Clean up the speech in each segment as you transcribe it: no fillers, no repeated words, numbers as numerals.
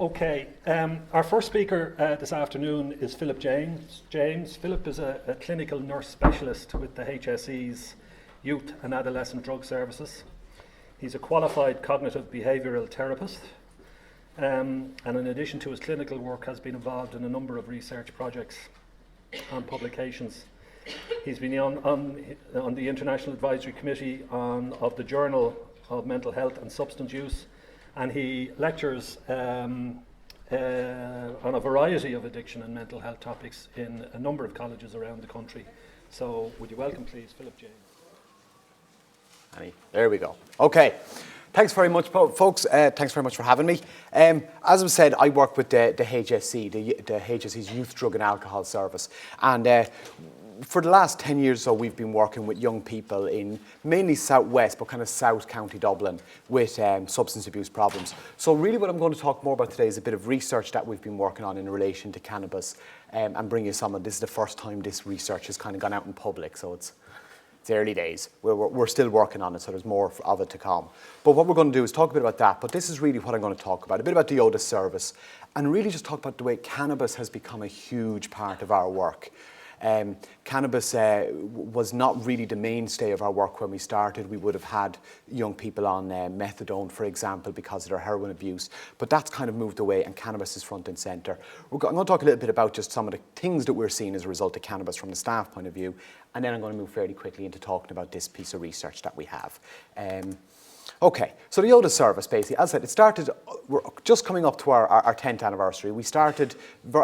Okay, our first speaker this afternoon is Philip James. Philip is a clinical nurse specialist with the HSE's Youth and Adolescent Drug Services. He's a qualified cognitive behavioural therapist, and in addition to his clinical work has been involved in a number of research projects and publications. He's been on the International Advisory Committee of the Journal of Mental Health and Substance Use, and he lectures on a variety of addiction and mental health topics in a number of colleges around the country. So would you welcome, please, Philip James. There we go. Okay. Thanks very much, folks. Thanks very much for having me. As was said, I work with the HSC, the HSC's Youth, Drug and Alcohol Service. And for the last 10 years or so, we've been working with young people in mainly southwest, but kind of South County Dublin with substance abuse problems. So really what I'm going to talk more about today is a bit of research that we've been working on in relation to cannabis and bring you some of this. Is the first time this research has kind of gone out in public, so it's early days. We're still working on it, so there's more of it to come. But what we're going to do is talk a bit about that, but this is really what I'm going to talk about, a bit about the YoDA service, and really just talk about the way cannabis has become a huge part of our work. Cannabis was not really the mainstay of our work when we started. We would have had young people on methadone, for example, because of their heroin abuse, but that's kind of moved away and cannabis is front and centre. I'm going to talk a little bit about just some of the things that we're seeing as a result of cannabis from the staff point of view, and then I'm going to move fairly quickly into talking about this piece of research that we have. Okay, so the YoDA service, basically, as I said, it started, we're just coming up to our 10th anniversary. We started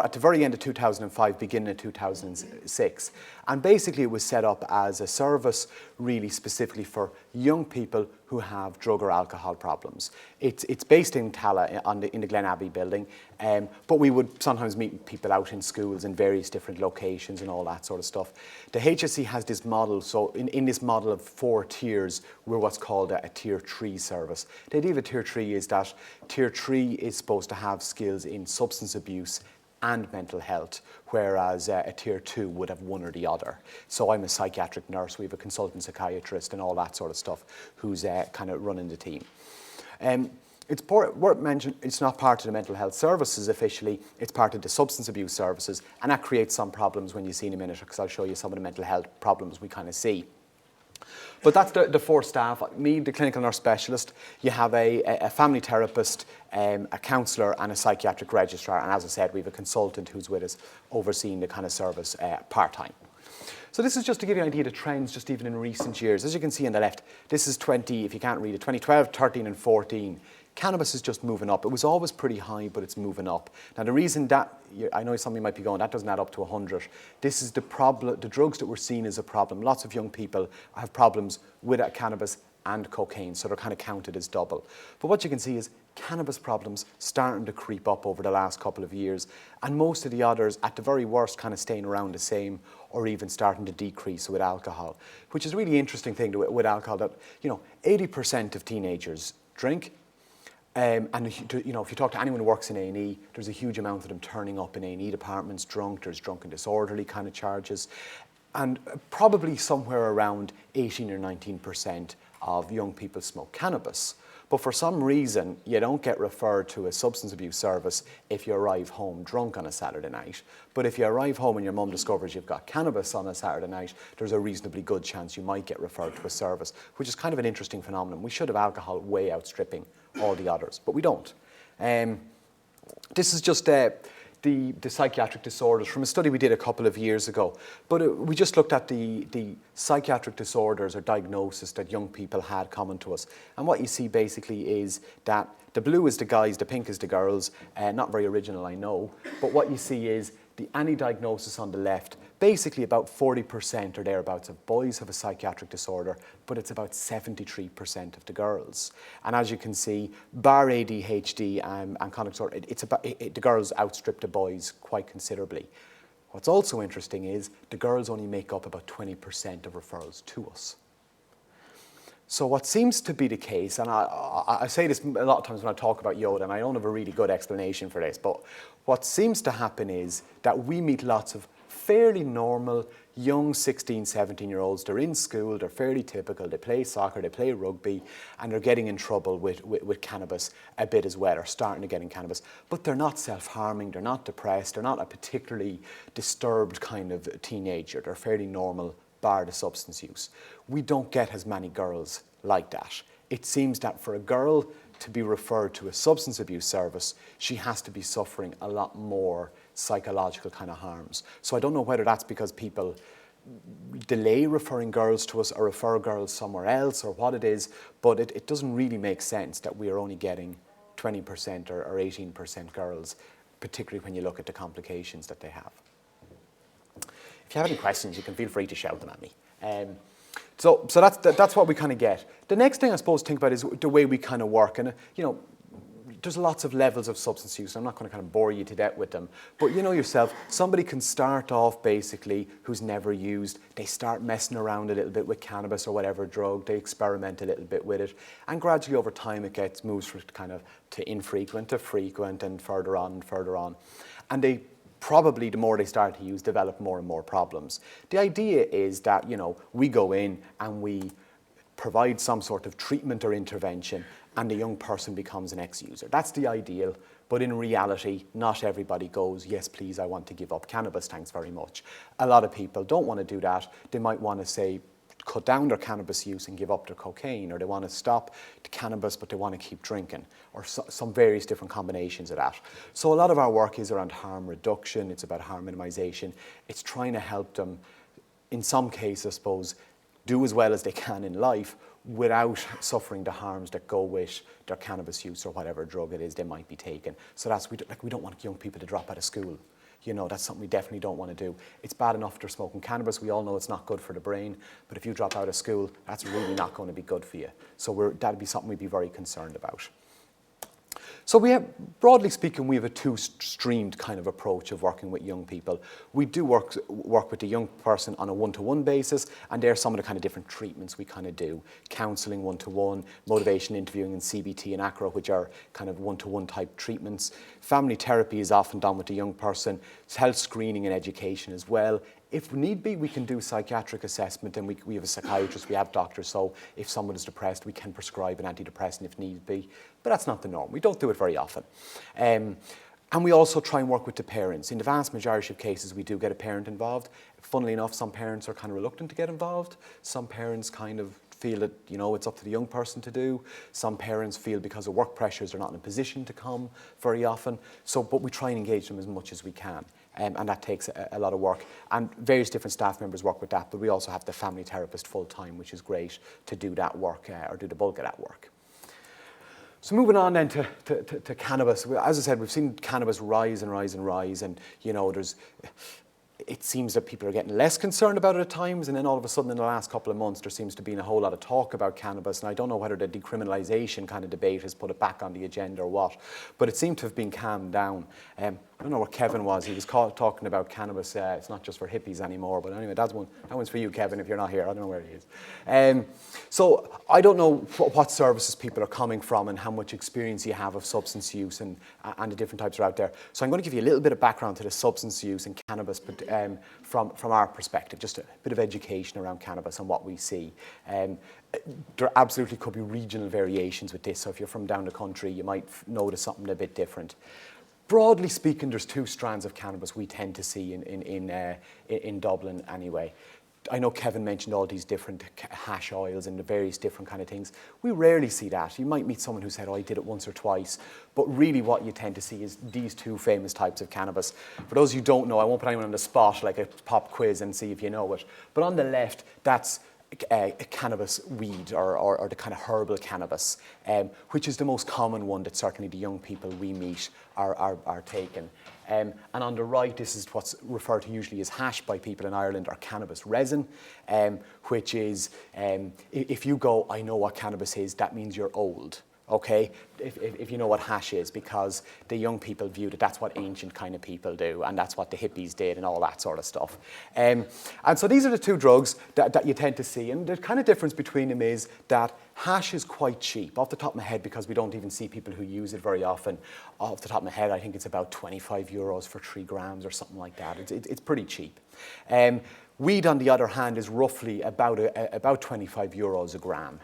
at the very end of 2005, beginning of 2006. And basically it was set up as a service really specifically for young people who have drug or alcohol problems. It's based in Tala in the Glen Abbey building, but we would sometimes meet people out in schools in various different locations and all that sort of stuff. The HSE has this model, so in this model of 4 tiers, we're what's called a tier 3 service. The idea of a tier 3 is that tier 3 is supposed to have skills in substance abuse and mental health, whereas a tier 2 would have one or the other. So I'm a psychiatric nurse, we have a consultant psychiatrist and all that sort of stuff who's kind of running the team. It's worth mentioning, it's not part of the mental health services officially, it's part of the substance abuse services, and that creates some problems when you see in a minute, because I'll show you some of the mental health problems we kind of see. But that's the 4 staff. Me, the clinical nurse specialist, you have a family therapist, a counsellor and a psychiatric registrar, and as I said, we have a consultant who's with us overseeing the kind of service part-time. So this is just to give you an idea of the trends just even in recent years. As you can see on the left, this is 2012, 13 and 14. Cannabis is just moving up. It was always pretty high, but it's moving up. Now the reason that, I know some of you might be going, that doesn't add up to 100. This is the problem, the drugs that we're seeing as a problem. Lots of young people have problems with cannabis and cocaine, so they're kind of counted as double. But what you can see is cannabis problems starting to creep up over the last couple of years, and most of the others, at the very worst, kind of staying around the same or even starting to decrease with alcohol, which is a really interesting thing with alcohol, that 80% of teenagers drink. And if you talk to anyone who works in A&E, there's a huge amount of them turning up in A&E departments drunk. There's drunk and disorderly kind of charges. And probably somewhere around 18 or 19% of young people smoke cannabis. But for some reason, you don't get referred to a substance abuse service if you arrive home drunk on a Saturday night. But if you arrive home and your mum discovers you've got cannabis on a Saturday night, there's a reasonably good chance you might get referred to a service, which is kind of an interesting phenomenon. We should have alcohol way outstripping all the others, but we don't. This is just the psychiatric disorders from a study we did a couple of years ago. But we just looked at the psychiatric disorders or diagnosis that young people had coming to us. And what you see basically is that the blue is the guys, the pink is the girls. Not very original, I know. But what you see is any diagnosis on the left, basically about 40% or thereabouts of boys have a psychiatric disorder, but it's about 73% of the girls. And as you can see, bar ADHD and conduct disorder, the girls outstrip the boys quite considerably. What's also interesting is the girls only make up about 20% of referrals to us. So what seems to be the case, and I say this a lot of times when I talk about YoDA, and I don't have a really good explanation for this, but what seems to happen is that we meet lots of fairly normal young 16, 17-year-olds, they're in school, they're fairly typical, they play soccer, they play rugby, and they're getting in trouble with cannabis a bit as well, or starting to get in cannabis. But they're not self-harming, they're not depressed, they're not a particularly disturbed kind of teenager. They're fairly normal, bar the substance use. We don't get as many girls like that. It seems that for a girl to be referred to a substance abuse service, she has to be suffering a lot more psychological kind of harms. So I don't know whether that's because people delay referring girls to us or refer girls somewhere else or what it is, but it doesn't really make sense that we are only getting 20% or 18% girls, particularly when you look at the complications that they have. If you have any questions, you can feel free to shout them at me. So that's what we kind of get. The next thing I suppose to think about is the way we kind of work. And, there's lots of levels of substance use. I'm not going to kind of bore you to death with them. But you know yourself, somebody can start off basically who's never used. They start messing around a little bit with cannabis or whatever drug. They experiment a little bit with it. And gradually over time it moves from kind of to infrequent to frequent and further on and further on. And they probably, the more they start to use, develop more and more problems. The idea is that, we go in and we provide some sort of treatment or intervention and the young person becomes an ex-user. That's the ideal, but in reality, not everybody goes, yes, please, I want to give up cannabis, thanks very much. A lot of people don't want to do that. They might want to say, cut down their cannabis use and give up their cocaine, or they want to stop the cannabis but they want to keep drinking, or some various different combinations of that. So a lot of our work is around harm reduction, it's about harm minimization, it's trying to help them, in some cases, I suppose, do as well as they can in life without suffering the harms that go with their cannabis use or whatever drug it is they might be taking. So we don't want young people to drop out of school. That's something we definitely don't want to do. It's bad enough if they're smoking cannabis. We all know it's not good for the brain. But if you drop out of school, that's really not going to be good for you. So that'd be something we'd be very concerned about. So broadly speaking, we have a two-streamed kind of approach of working with young people. We do work with the young person on a one-to-one basis, and there are some of the kind of different treatments we kind of do. Counselling one-to-one, motivation interviewing and CBT and ACRO, which are kind of one-to-one type treatments. Family therapy is often done with the young person. Health screening and education as well. If need be, we can do psychiatric assessment, and we have a psychiatrist, we have doctors, so if someone is depressed, we can prescribe an antidepressant if need be. But that's not the norm. We don't do it very often. And we also try and work with the parents. In the vast majority of cases, we do get a parent involved. Funnily enough, some parents are kind of reluctant to get involved. Some parents kind of feel that, it's up to the young person to do. Some parents feel because of work pressures, they're not in a position to come very often. But we try and engage them as much as we can. And that takes a lot of work. And various different staff members work with that, but we also have the family therapist full-time, which is great to do that work, or do the bulk of that work. So moving on then to cannabis. As I said, we've seen cannabis rise and rise and rise, and it seems that people are getting less concerned about it at times, and then all of a sudden in the last couple of months there seems to be a whole lot of talk about cannabis, and I don't know whether the decriminalisation kind of debate has put it back on the agenda or what, but it seemed to have been calmed down. I don't know where Kevin was. He was talking about cannabis. It's not just for hippies anymore, but anyway, that one's for you, Kevin, if you're not here. I don't know where he is. So I don't know what services people are coming from and how much experience you have of substance use and the different types are out there. So I'm going to give you a little bit of background to the substance use and cannabis, but from our perspective, just a bit of education around cannabis and what we see. There absolutely could be regional variations with this, so if you're from down the country, you might notice something a bit different. Broadly speaking, there's two strands of cannabis we tend to see in Dublin anyway. I know Kevin mentioned all these different hash oils and the various different kind of things. We rarely see that. You might meet someone who said, I did it once or twice, but really what you tend to see is these two famous types of cannabis. For those who don't know, I won't put anyone on the spot like a pop quiz and see if you know it, but on the left, that's a cannabis weed or the kind of herbal cannabis, which is the most common one that certainly the young people we meet are taking. And on the right, this is what's referred to usually as hash by people in Ireland, or cannabis resin, which is, if you go, I know what cannabis is, that means you're old. okay, if you know what hash is, because the young people viewed it, that's what ancient kind of people do, and that's what the hippies did and all that sort of stuff. And so these are the two drugs that you tend to see, and the kind of difference between them is that hash is quite cheap, off the top of my head, because we don't even see people who use it very often. Off the top of my head, I think it's about 25 euros for 3 grams or something like that. It's pretty cheap. Weed, on the other hand, is roughly about 25 euros a gram.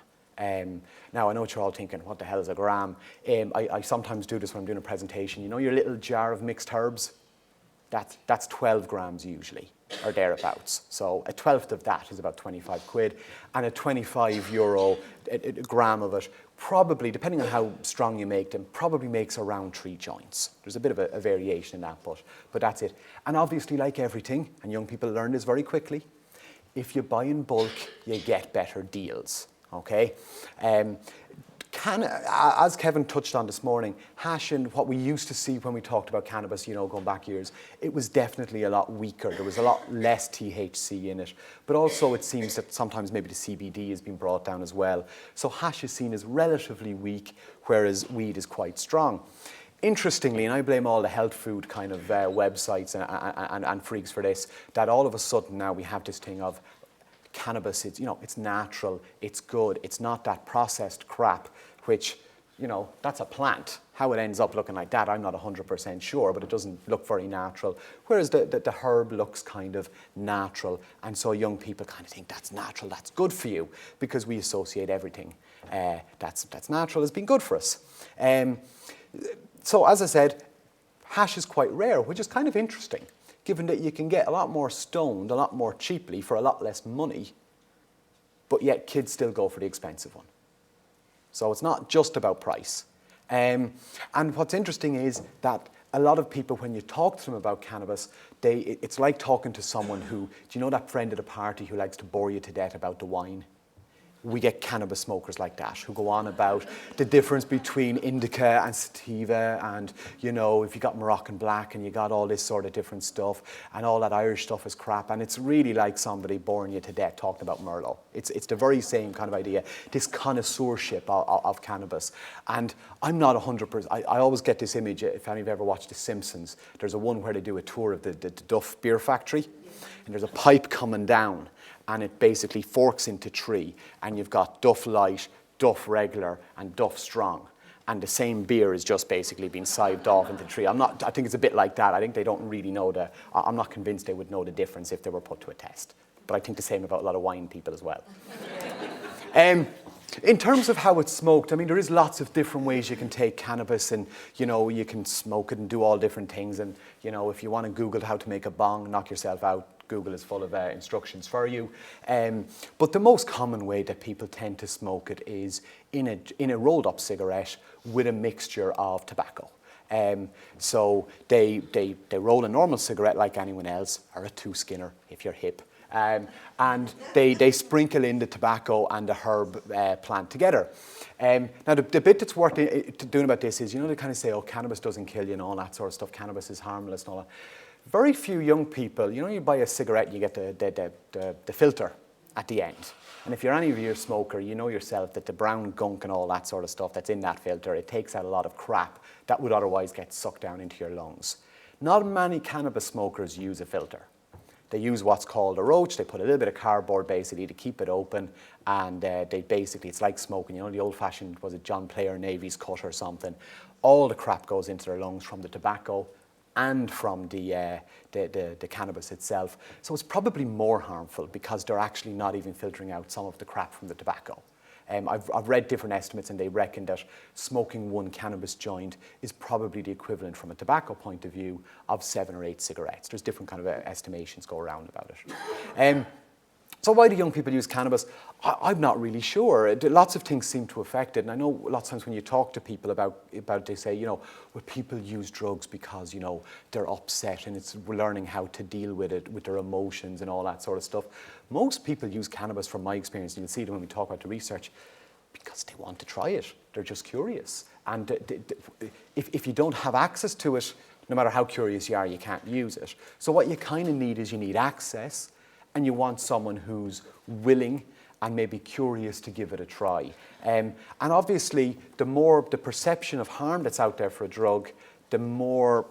Now, I know what you're all thinking, what the hell is a gram? I sometimes do this when I'm doing a presentation. You know your little jar of mixed herbs? That's 12 grams usually, or thereabouts. So a twelfth of that is about 25 quid, and a 25 euro a gram of it, probably, depending on how strong you make them, probably makes around 3 joints. There's a bit of a variation in that, but that's it. And obviously, like everything, and young people learn this very quickly, if you buy in bulk, you get better deals. Okay, as Kevin touched on this morning, hash and what we used to see when we talked about cannabis, you know, going back years, it was definitely a lot weaker. There was a lot less THC in it, but also it seems that sometimes maybe the CBD has been brought down as well. So hash is seen as relatively weak, whereas weed is quite strong. Interestingly, and I blame all the health food kind of websites and freaks for this, that all of a sudden now we have this thing of cannabis, it's natural, it's good, it's not that processed crap, which, that's a plant. How it ends up looking like that, I'm not 100% sure, but it doesn't look very natural. Whereas the herb looks kind of natural, and so young people kind of think that's natural, that's good for you, because we associate everything that's natural as being good for us. So as I said, hash is quite rare, which is kind of interesting, given that you can get a lot more stoned, a lot more cheaply for a lot less money, but yet kids still go for the expensive one. So it's not just about price. And what's interesting is that a lot of people, when you talk to them about cannabis, it's like talking to someone who, do you know that friend at a party who likes to bore you to death about the wine? We get cannabis smokers like that who go on about the difference between indica and sativa, and if you got Moroccan black and you got all this sort of different stuff, and all that Irish stuff is crap, and it's really like somebody boring you to death talking about Merlot. It's the very same kind of idea, this connoisseurship of cannabis. And I'm not 100%, I always get this image, if any of you ever watched The Simpsons, there's a one where they do a tour of the Duff beer factory, and there's a pipe coming down, and it basically forks into 3, and you've got Duff Light, Duff Regular, and Duff Strong. And the same beer is just basically being sived off into 3. I think it's a bit like that. I think they don't really know I'm not convinced they would know the difference if they were put to a test. But I think the same about a lot of wine people as well. In terms of how it's smoked, there is lots of different ways you can take cannabis, and, you can smoke it and do all different things. And, if you want to Google how to make a bong, knock yourself out. Google is full of instructions for you. But the most common way that people tend to smoke it is in a rolled up cigarette with a mixture of tobacco. So they roll a normal cigarette like anyone else, or a 2-skinner if you're hip. And they sprinkle in the tobacco and the herb plant together. Now, the bit that's worth doing about this is, they kind of say, oh, cannabis doesn't kill you and all that sort of stuff. Cannabis is harmless and all that. Very few young people, you buy a cigarette and you get the filter at the end. And if you're any of you a smoker, you know yourself that the brown gunk and all that sort of stuff that's in that filter, it takes out a lot of crap that would otherwise get sucked down into your lungs. Not many cannabis smokers use a filter. They use what's called a roach. They put a little bit of cardboard basically to keep it open, and it's like smoking, the old-fashioned, was it John Player Navy's cut or something. All the crap goes into their lungs from the tobacco and from the cannabis itself. So it's probably more harmful because they're actually not even filtering out some of the crap from the tobacco. I've read different estimates, and they reckon that smoking one cannabis joint is probably the equivalent from a tobacco point of view of 7 or 8 cigarettes. There's different kind of estimations go around about it. So why do young people use cannabis? I'm not really sure. Lots of things seem to affect it. And I know lots of times when you talk to people about it, they say, well, people use drugs because, they're upset and it's learning how to deal with it, with their emotions and all that sort of stuff. Most people use cannabis, from my experience, and you'll see it when we talk about the research, because they want to try it. They're just curious. And if you don't have access to it, no matter how curious you are, you can't use it. So what you kind of need is you need access, and you want someone who's willing and maybe curious to give it a try. And obviously, the perception of harm that's out there for a drug, the more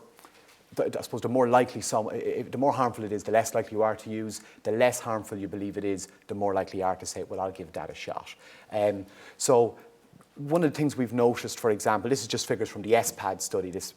likely the more harmful it is, the less likely you are to use. The less harmful you believe it is, the more likely you are to say, well, I'll give that a shot. So one of the things we've noticed, for example, this is just figures from the SPAD study, this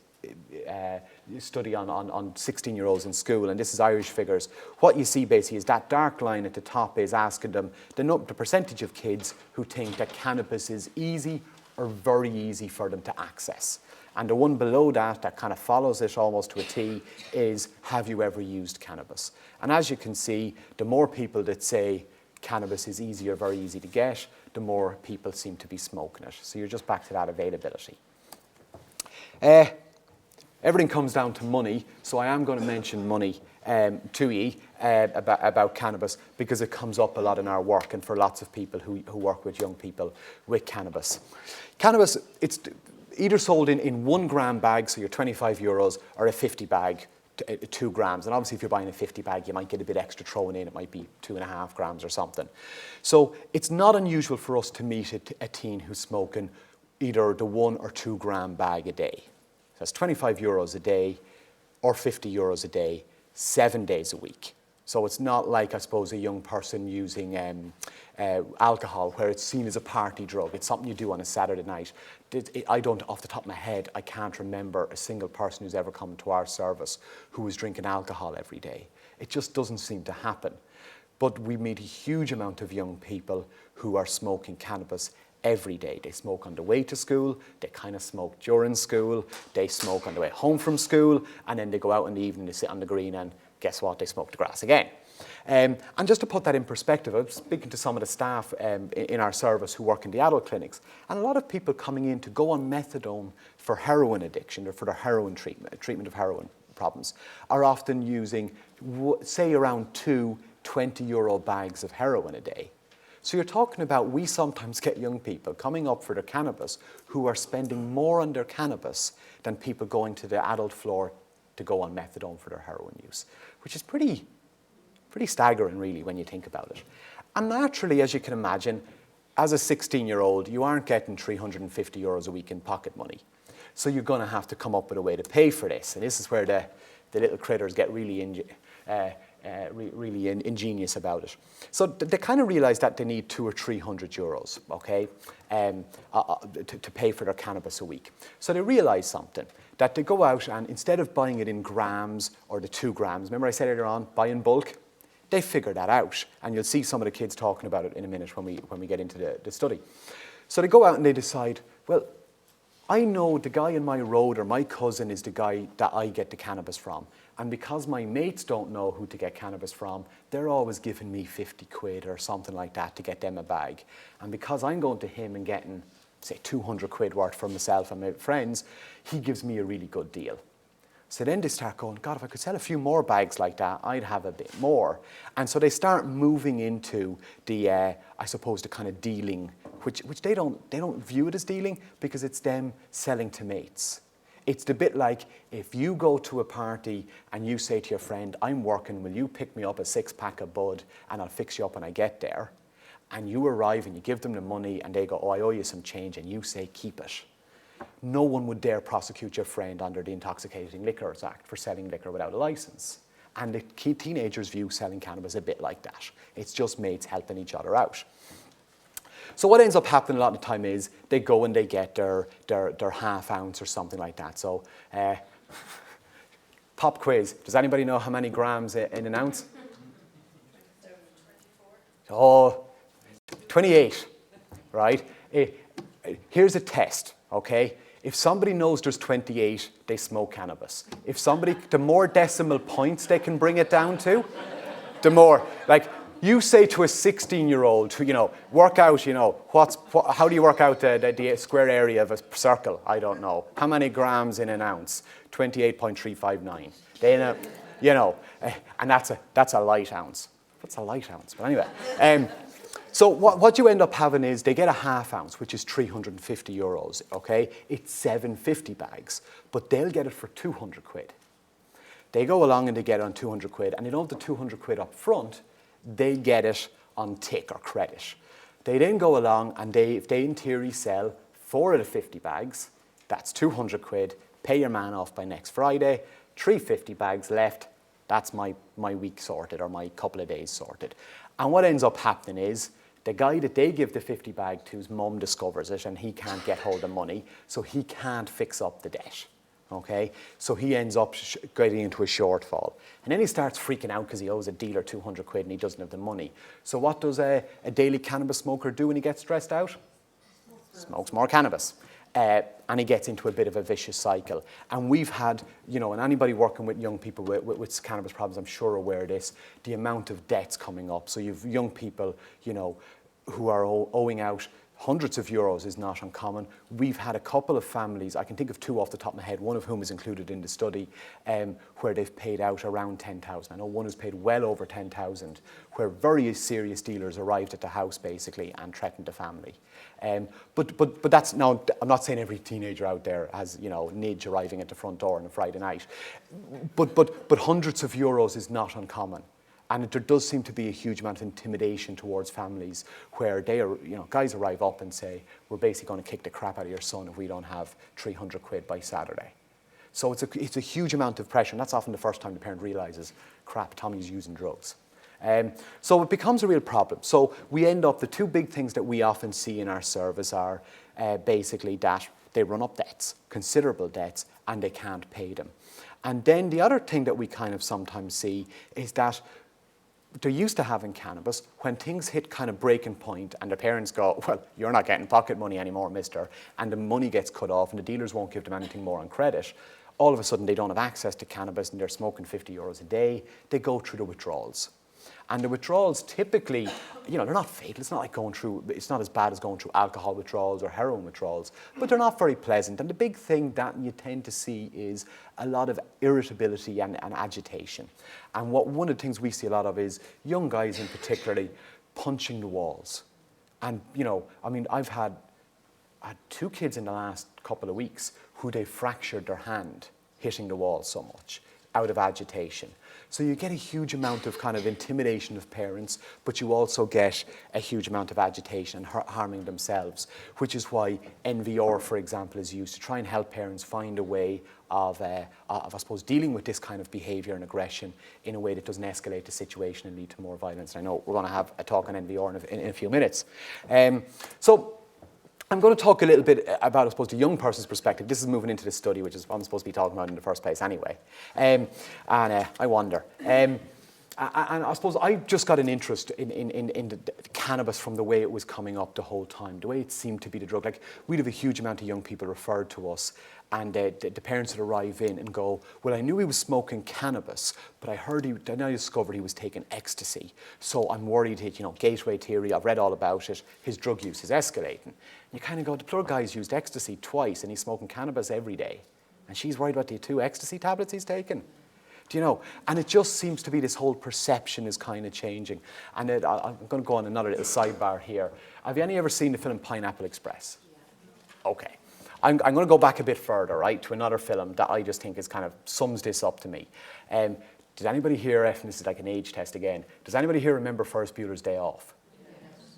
study on 16-year-olds in school, and this is Irish figures. What you see basically is that dark line at the top is asking them the percentage of kids who think that cannabis is easy or very easy for them to access. And the one below that kind of follows it almost to a T is, have you ever used cannabis? And as you can see, the more people that say cannabis is easy or very easy to get, the more people seem to be smoking it. So you're just back to that availability. Everything comes down to money, so I am going to mention money to you about cannabis because it comes up a lot in our work and for lots of people who work with young people with cannabis. Cannabis, it's either sold in 1 gram bag, so your 25 euros, or a 50 bag, 2 grams. And obviously if you're buying a 50 bag, you might get a bit extra thrown in. It might be 2.5 grams or something. So it's not unusual for us to meet a teen who's smoking either the 1 or 2 gram bag a day. So that's 25 euros a day or 50 euros a day, 7 days a week. So it's not like, I suppose, a young person using alcohol where it's seen as a party drug. It's something you do on a Saturday night. I don't, off the top of my head, I can't remember a single person who's ever come to our service who was drinking alcohol every day. It just doesn't seem to happen. But we meet a huge amount of young people who are smoking cannabis every day. They smoke on the way to school, they kind of smoke during school, they smoke on the way home from school, and then they go out in the evening, they sit on the green, and guess what? They smoke the grass again. And just to put that in perspective, I was speaking to some of the staff in our service who work in the adult clinics, and a lot of people coming in to go on methadone for heroin addiction or for their heroin treatment of heroin problems are often using, say, around 2 20-euro bags of heroin a day. So you're talking about, we sometimes get young people coming up for their cannabis who are spending more on their cannabis than people going to the adult floor to go on methadone for their heroin use, which is pretty staggering, really, when you think about it. And naturally, as you can imagine, as a 16-year-old, you aren't getting 350 euros a week in pocket money. So you're going to have to come up with a way to pay for this. And this is where the little critters get really ingenious about it. So they kind of realize that they need 200 or 300 euros, okay, to pay for their cannabis a week. So they realize something, that they go out and instead of buying it in grams or the 2 grams, remember I said earlier on, buy in bulk? They figure that out. And you'll see some of the kids talking about it in a minute when we get into the study. So they go out and they decide, well, I know the guy in my road or my cousin is the guy that I get the cannabis from. And because my mates don't know who to get cannabis from, they're always giving me 50 quid or something like that to get them a bag. And because I'm going to him and getting, say, 200 quid worth for myself and my friends, he gives me a really good deal. So then they start going, God, if I could sell a few more bags like that, I'd have a bit more. And so they start moving into the, I suppose, the kind of dealing, which they don't view it as dealing because it's them selling to mates. It's the bit like if you go to a party and you say to your friend, I'm working, will you pick me up a 6-pack of bud and I'll fix you up when I get there? And you arrive and you give them the money and they go, oh, I owe you some change, and you say, keep it. No one would dare prosecute your friend under the Intoxicating Liquors Act for selling liquor without a license. And the teenagers view selling cannabis a bit like that. It's just mates helping each other out. So what ends up happening a lot of the time is they go and they get their half ounce or something like that. So pop quiz. Does anybody know how many grams in an ounce? 24. Oh, 28, right? Here's a test, okay? If somebody knows there's 28, they smoke cannabis. The more decimal points they can bring it down to, the more. Like, you say to a 16-year-old who, work out, how do you work out the square area of a circle? I don't know. How many grams in an ounce? 28.359. And that's a light ounce. That's a light ounce, but anyway. So what you end up having is they get a half ounce, which is 350 euros, okay? It's 750 bags, but they'll get it for 200 quid. They go along and they get it on 200 quid, and they don't have the 200 quid up front, they get it on tick or credit. They then go along and if they in theory sell 4 out of 50 bags, that's 200 quid, pay your man off by next Friday, 350 bags left, that's my week sorted or my couple of days sorted. And what ends up happening is the guy that they give the 50 bag to's mum discovers it and he can't get hold of money, so he can't fix up the debt. Okay, so he ends up getting into a shortfall. And then he starts freaking out because he owes a dealer 200 quid and he doesn't have the money. So what does a daily cannabis smoker do when he gets stressed out? Smokes more cannabis. And he gets into a bit of a vicious cycle. And we've had, and anybody working with young people with cannabis problems, I'm sure aware of this, the amount of debts coming up. So you've young people, who are owing out hundreds of euros is not uncommon. We've had a couple of families, I can think of 2 off the top of my head, one of whom is included in the study, where they've paid out around 10,000. I know one has paid well over 10,000, where very serious dealers arrived at the house basically and threatened the family. But that's, now, I'm not saying every teenager out there has, Nidge arriving at the front door on a Friday night, but hundreds of euros is not uncommon. And there does seem to be a huge amount of intimidation towards families where they are, guys arrive up and say, we're basically going to kick the crap out of your son if we don't have 300 quid by Saturday. So it's a huge amount of pressure, and that's often the first time the parent realises, crap, Tommy's using drugs. So it becomes a real problem. So we end up, the 2 big things that we often see in our service are basically that they run up debts, considerable debts, and they can't pay them. And then the other thing that we kind of sometimes see is that they're used to having cannabis. When things hit kind of breaking point and their parents go, well, you're not getting pocket money anymore, mister, and the money gets cut off and the dealers won't give them anything more on credit, all of a sudden they don't have access to cannabis and they're smoking 50 euros a day, they go through the withdrawals. And the withdrawals typically, they're not fatal. It's not as bad as going through alcohol withdrawals or heroin withdrawals, but they're not very pleasant. And the big thing that you tend to see is a lot of irritability and agitation. And one of the things we see a lot of is young guys in particularly punching the walls. And, I've had 2 kids in the last couple of weeks who they fractured their hand hitting the wall so much out of agitation. So you get a huge amount of kind of intimidation of parents, but you also get a huge amount of agitation and harming themselves, which is why NVR, for example, is used to try and help parents find a way of I suppose, dealing with this kind of behaviour and aggression in a way that doesn't escalate the situation and lead to more violence. And I know we're going to have a talk on NVR in a few minutes. So I'm going to talk a little bit about, I suppose, the young person's perspective. This is moving into the study, which is what I'm supposed to be talking about in the first place anyway. And I wonder. And I suppose I just got an interest in the cannabis from the way it was coming up the whole time, the way it seemed to be the drug. Like, we'd have a huge amount of young people referred to us, and the parents would arrive in and go, well, I knew he was smoking cannabis, but then I discovered he was taking ecstasy. So I'm worried, gateway theory, I've read all about it, his drug use is escalating. And you kind of go, the poor guy's used ecstasy twice and he's smoking cannabis every day. And she's worried about the 2 ecstasy tablets he's taken. And it just seems to be this whole perception is kind of changing. And I'm going to go on another little sidebar here. Have any ever seen the film Pineapple Express? Yeah. Okay. I'm going to go back a bit further, right, to another film that I just think is kind of sums this up to me. Did anybody here, and this is like an age test again, does anybody here remember Ferris Bueller's Day Off? Yes.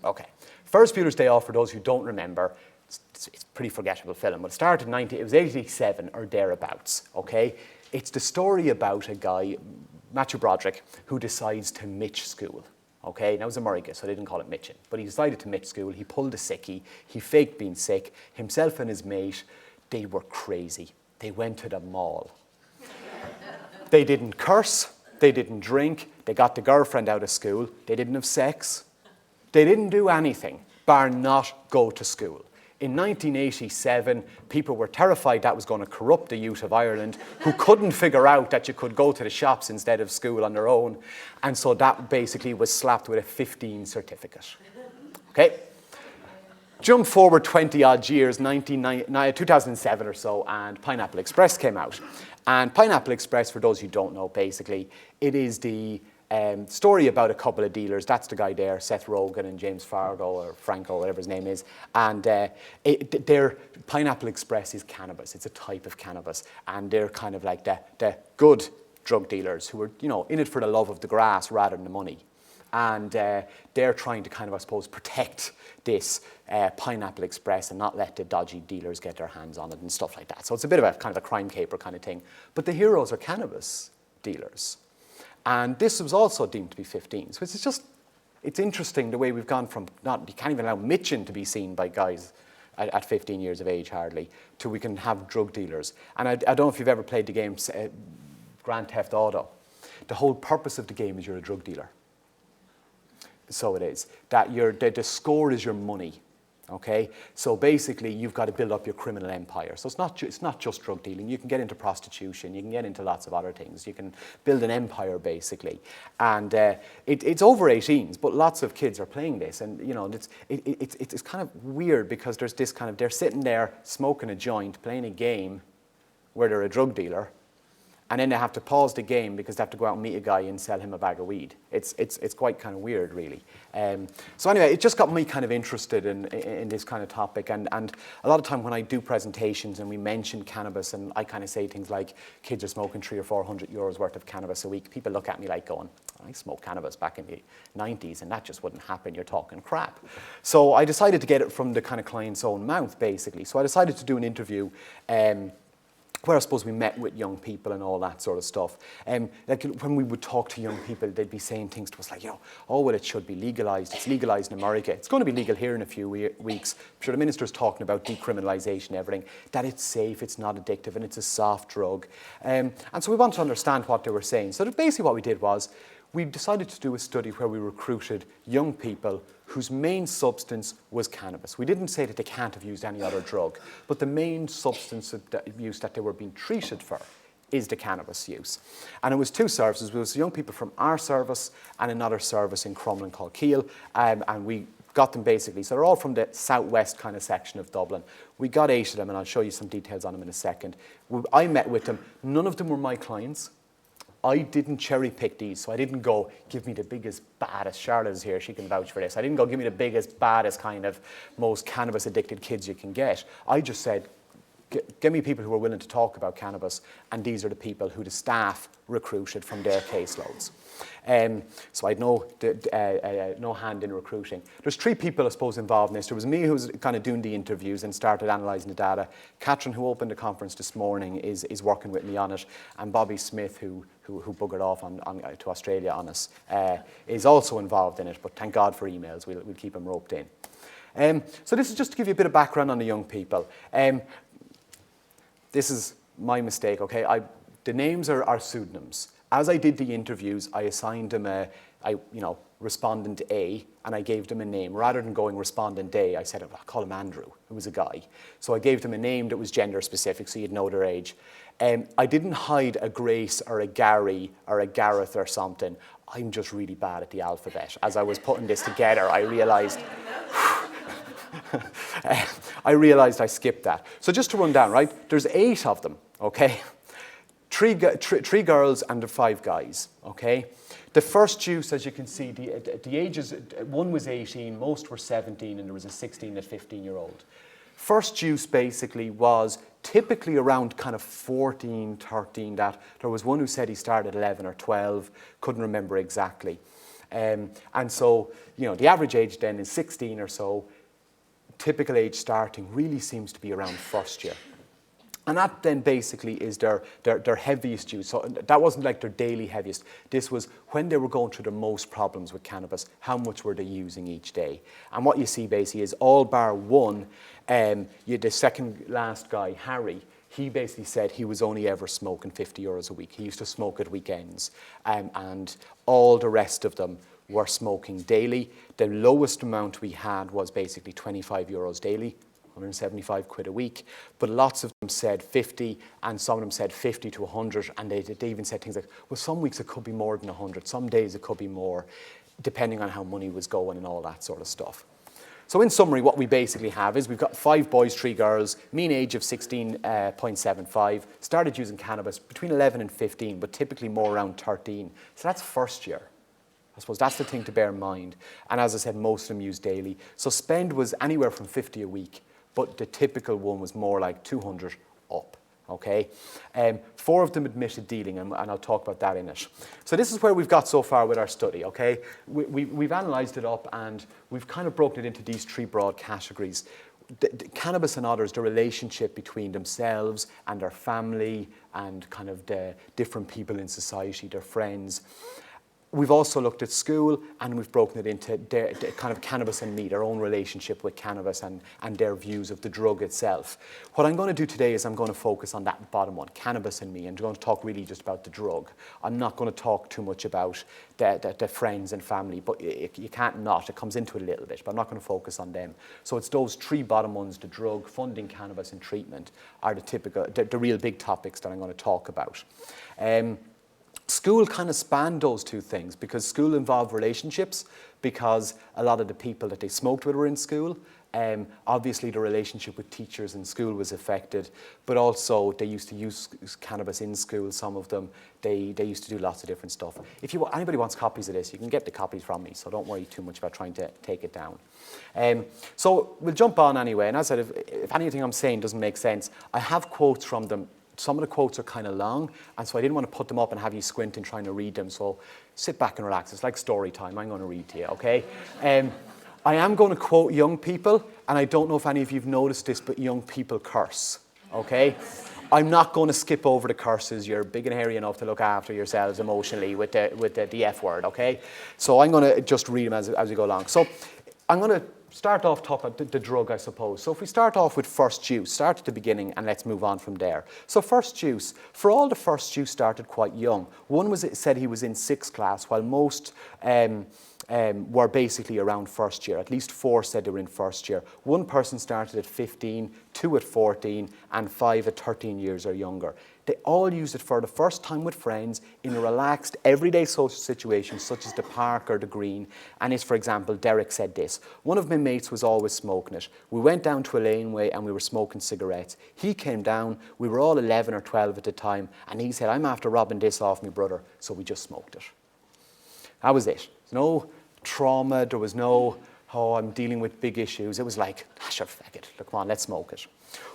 Okay. Ferris Bueller's Day Off, for those who don't remember, it's a pretty forgettable film. It started it was 87 or thereabouts, okay? It's the story about a guy, Matthew Broderick, who decides to mitch school. Okay, now it was America, so they didn't call it mitching. But he decided to mitch school, he pulled a sickie, he faked being sick. Himself and his mate, they were crazy. They went to the mall. They didn't curse, they didn't drink, they got the girlfriend out of school, they didn't have sex. They didn't do anything, bar not go to school. In 1987, people were terrified that was going to corrupt the youth of Ireland, who couldn't figure out that you could go to the shops instead of school on their own. And so that basically was slapped with a 15 certificate. Okay? Jump forward 20 odd years, 2007 or so, and Pineapple Express came out. And Pineapple Express, for those who don't know, basically, it is the story about a couple of dealers. That's the guy there, Seth Rogen and James Fargo or Franco, whatever his name is. And their Pineapple Express is cannabis. It's a type of cannabis, and they're kind of like the good drug dealers who are, in it for the love of the grass rather than the money. and they're trying to kind of, I suppose, protect this Pineapple Express and not let the dodgy dealers get their hands on it and stuff like that. So it's a bit of a kind of a crime caper kind of thing. But the heroes are cannabis dealers. And this was also deemed to be 15. So it's just, it's interesting the way we've gone from you can't even allow Mitchin to be seen by guys at 15 years of age hardly, to we can have drug dealers. And I don't know if you've ever played the game Grand Theft Auto. The whole purpose of the game is you're a drug dealer. So it is. That the score is your money. Okay, so basically you've got to build up your criminal empire. So it's not just drug dealing. You can get into prostitution. You can get into lots of other things. You can build an empire basically, and it's over 18s, but lots of kids are playing this, and you know it's kind of weird because there's this kind of they're sitting there smoking a joint, playing a game where they're a drug dealer. And then they have to pause the game because they have to go out and meet a guy and sell him a bag of weed. It's quite kind of weird, really. So anyway, it just got me kind of interested in this kind of topic. And a lot of time when I do presentations and we mention cannabis and I kind of say things like kids are smoking 300 or 400 euros worth of cannabis a week, people look at me like going, I smoked cannabis back in the 90s and that just wouldn't happen, you're talking crap. So I decided to get it from the kind of client's own mouth, basically. So I decided to do an interview where I suppose we met with young people and all that sort of stuff. Like when we would talk to young people, they'd be saying things to us like, oh, well, it should be legalized. It's legalized in America. It's going to be legal here in a few weeks. I'm sure the minister's talking about decriminalization and everything, that it's safe, it's not addictive, and it's a soft drug. And so we want to understand what they were saying. So basically what we did was we decided to do a study where we recruited young people whose main substance was cannabis. We didn't say that they can't have used any other drug, but the main substance of use that they were being treated for is the cannabis use. And it was two services. It was young people from our service and another service in Crumlin called Keele, and we got them basically. So they're all from the southwest kind of section of Dublin. We got 8 of them, and I'll show you some details on them in a second. I met with them. None of them were my clients. I didn't cherry pick these, so I didn't go, give me the biggest, baddest, Charlotte is here, she can vouch for this. I didn't go, give me the biggest, baddest kind of most cannabis addicted kids you can get. I just said, give me people who are willing to talk about cannabis, and these are the people who the staff recruited from their caseloads. So I had no hand in recruiting. There's 3 people, I suppose, involved in this. There was me who was kind of doing the interviews and started analysing the data. Catherine, who opened the conference this morning, is working with me on it. And Bobby Smith, who buggered off to Australia on us, is also involved in it. But thank God for emails. We'll keep him roped in. So this is just to give you a bit of background on the young people. This is my mistake, okay? The names are pseudonyms. As I did the interviews, I assigned them respondent A, and I gave them a name. Rather than going respondent A, I said, I'll call him Andrew, who was a guy. So I gave them a name that was gender specific, so you'd know their age. I didn't hide a Grace or a Gary or a Gareth or something. I'm just really bad at the alphabet. As I was putting this together, I realized I skipped that. So just to run down, right? There's 8 of them, okay? 3 girls and 5 guys, okay? The first juice, as you can see, the ages, one was 18, most were 17, and there was a 16 and 15-year-old. First juice basically was typically around kind of 14, 13, that there was one who said he started at 11 or 12, couldn't remember exactly. And so, the average age then is 16 or so. Typical age starting really seems to be around first year. And that then basically is their heaviest use. So that wasn't like their daily heaviest. This was when they were going through the most problems with cannabis, how much were they using each day? And what you see basically is all bar one, the second last guy, Harry, he basically said he was only ever smoking 50 euros a week. He used to smoke at weekends. And all the rest of them were smoking daily. The lowest amount we had was basically 25 euros daily, 175 quid a week, but lots of them said 50, and some of them said 50 to 100, and they even said things like, well, some weeks it could be more than 100, some days it could be more, depending on how money was going and all that sort of stuff. So in summary, what we basically have is we've got 5 boys, 3 girls, mean age of 16.75, started using cannabis between 11 and 15, but typically more around 13. So that's first year. I suppose that's the thing to bear in mind. And as I said, most of them use daily. So spend was anywhere from 50 a week, but the typical one was more like 200 up. okay? 4 of them admitted dealing, and I'll talk about that in it. So this is where we've got so far with our study, okay? We've analysed it up, and we've kind of broken it into these 3 broad categories. The cannabis and others, the relationship between themselves and their family and kind of the different people in society, their friends. We've also looked at school, and we've broken it into their kind of cannabis and me, their own relationship with cannabis and their views of the drug itself. What I'm going to do today is I'm going to focus on that bottom one, cannabis and me, and I'm going to talk really just about the drug. I'm not going to talk too much about the friends and family, but you can't not. It comes into it a little bit, but I'm not going to focus on them. So it's those 3 bottom ones, the drug, funding cannabis, and treatment, are the real big topics that I'm going to talk about. School kind of spanned those 2 things, because school involved relationships, because a lot of the people that they smoked with were in school. Obviously the relationship with teachers in school was affected, but also they used to use cannabis in school, some of them. They used to do lots of different stuff. If anybody wants copies of this, you can get the copies from me, so don't worry too much about trying to take it down. So we'll jump on anyway, and as I said, if anything I'm saying doesn't make sense, I have quotes from them. Some of the quotes are kind of long, and so I didn't want to put them up and have you squint and trying to read them, so sit back and relax. It's like story time. I'm going to read to you, okay? I am going to quote young people, and I don't know if any of you have noticed this, but young people curse, okay? I'm not going to skip over the curses. You're big and hairy enough to look after yourselves emotionally with the F word, okay? So I'm going to just read them as we go along. So I'm going to start off talking about the drug, I suppose. So if we start off with first juice, start at the beginning and let's move on from there. So first juice, for all the first juice started quite young. One said he was in 6th class, while most were basically around first year. At least 4 said they were in first year. 1 person started at 15, 2 at 14, and 5 at 13 years or younger. They all used it for the first time with friends in a relaxed, everyday social situation, such as the park or the green. And if, for example, Derek said this: "One of my mates was always smoking it. We went down to a laneway and we were smoking cigarettes. He came down, we were all 11 or 12 at the time, and he said, 'I'm after robbing this off my brother,' so we just smoked it." That was it. No trauma, there was no, "oh, I'm dealing with big issues." It was like, sure, fuck it, look, come on, let's smoke it.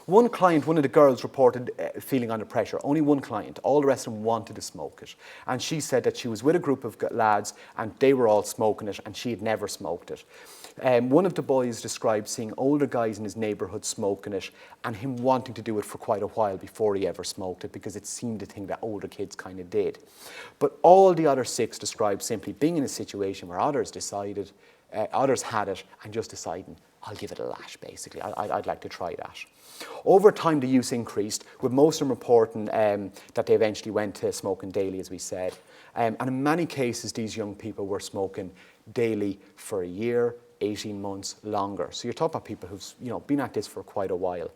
One client, one of the girls, reported feeling under pressure. Only one client. All the rest of them wanted to smoke it. And she said that she was with a group of lads and they were all smoking it and she had never smoked it. One of the boys described seeing older guys in his neighbourhood smoking it and him wanting to do it for quite a while before he ever smoked it, because it seemed a thing that older kids kind of did. But all the other 6 described simply being in a situation where others had it and just deciding, "I'll give it a lash," basically. I'd like to try that. Over time, the use increased, with most of them reporting that they eventually went to smoking daily, as we said. And in many cases, these young people were smoking daily for a year, 18 months, longer. So you're talking about people who've been at this for quite a while.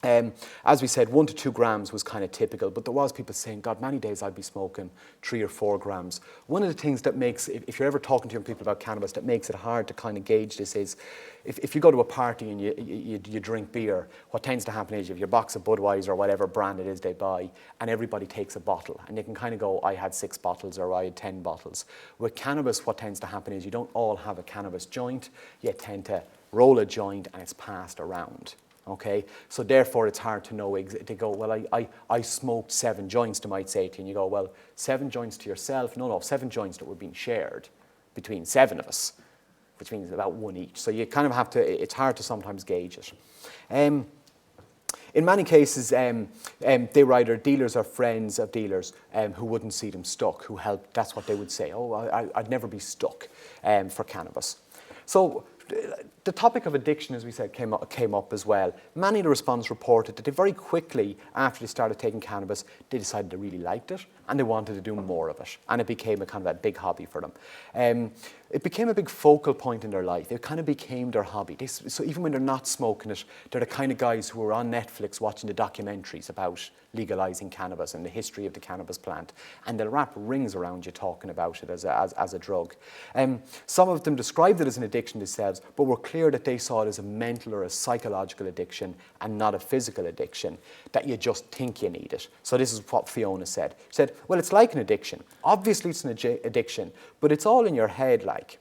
As we said, 1 to 2 grams was kind of typical, but there was people saying, "God, many days I'd be smoking 3 or 4 grams." One of the things that makes, if you're ever talking to young people about cannabis, that makes it hard to kind of gauge this is, if you go to a party and you drink beer, what tends to happen is you have your box of Budweiser or whatever brand it is they buy, and everybody takes a bottle, and they can kind of go, "I had 6 bottles," or "I had 10 bottles." With cannabis, what tends to happen is you don't all have a cannabis joint, you tend to roll a joint and it's passed around. Okay, so therefore it's hard to know. They go, "Well, I smoked 7 joints," they might say to you, and you go, "Well, 7 joints to yourself?" No, 7 joints that were being shared between 7 of us, which means about 1 each. So you kind of have to, it's hard to sometimes gauge it. In many cases, they were either dealers or friends of dealers who wouldn't see them stuck, who helped. That's what they would say. "Oh, I'd never be stuck for cannabis." So the topic of addiction, as we said, came up as well. Many of the respondents reported that they very quickly, after they started taking cannabis, they decided they really liked it and they wanted to do more of it. And it became a kind of a big hobby for them. It became a big focal point in their life. It kind of became their hobby. So even when they're not smoking it, they're the kind of guys who are on Netflix watching the documentaries about legalizing cannabis and the history of the cannabis plant. And they'll wrap rings around you talking about it as a drug. Some of them described it as an addiction themselves, but were clear that they saw it as a mental or a psychological addiction and not a physical addiction, that you just think you need it. So this is what Fiona said. She said, "Well, it's like an addiction. Obviously it's an addiction, but it's all in your head like.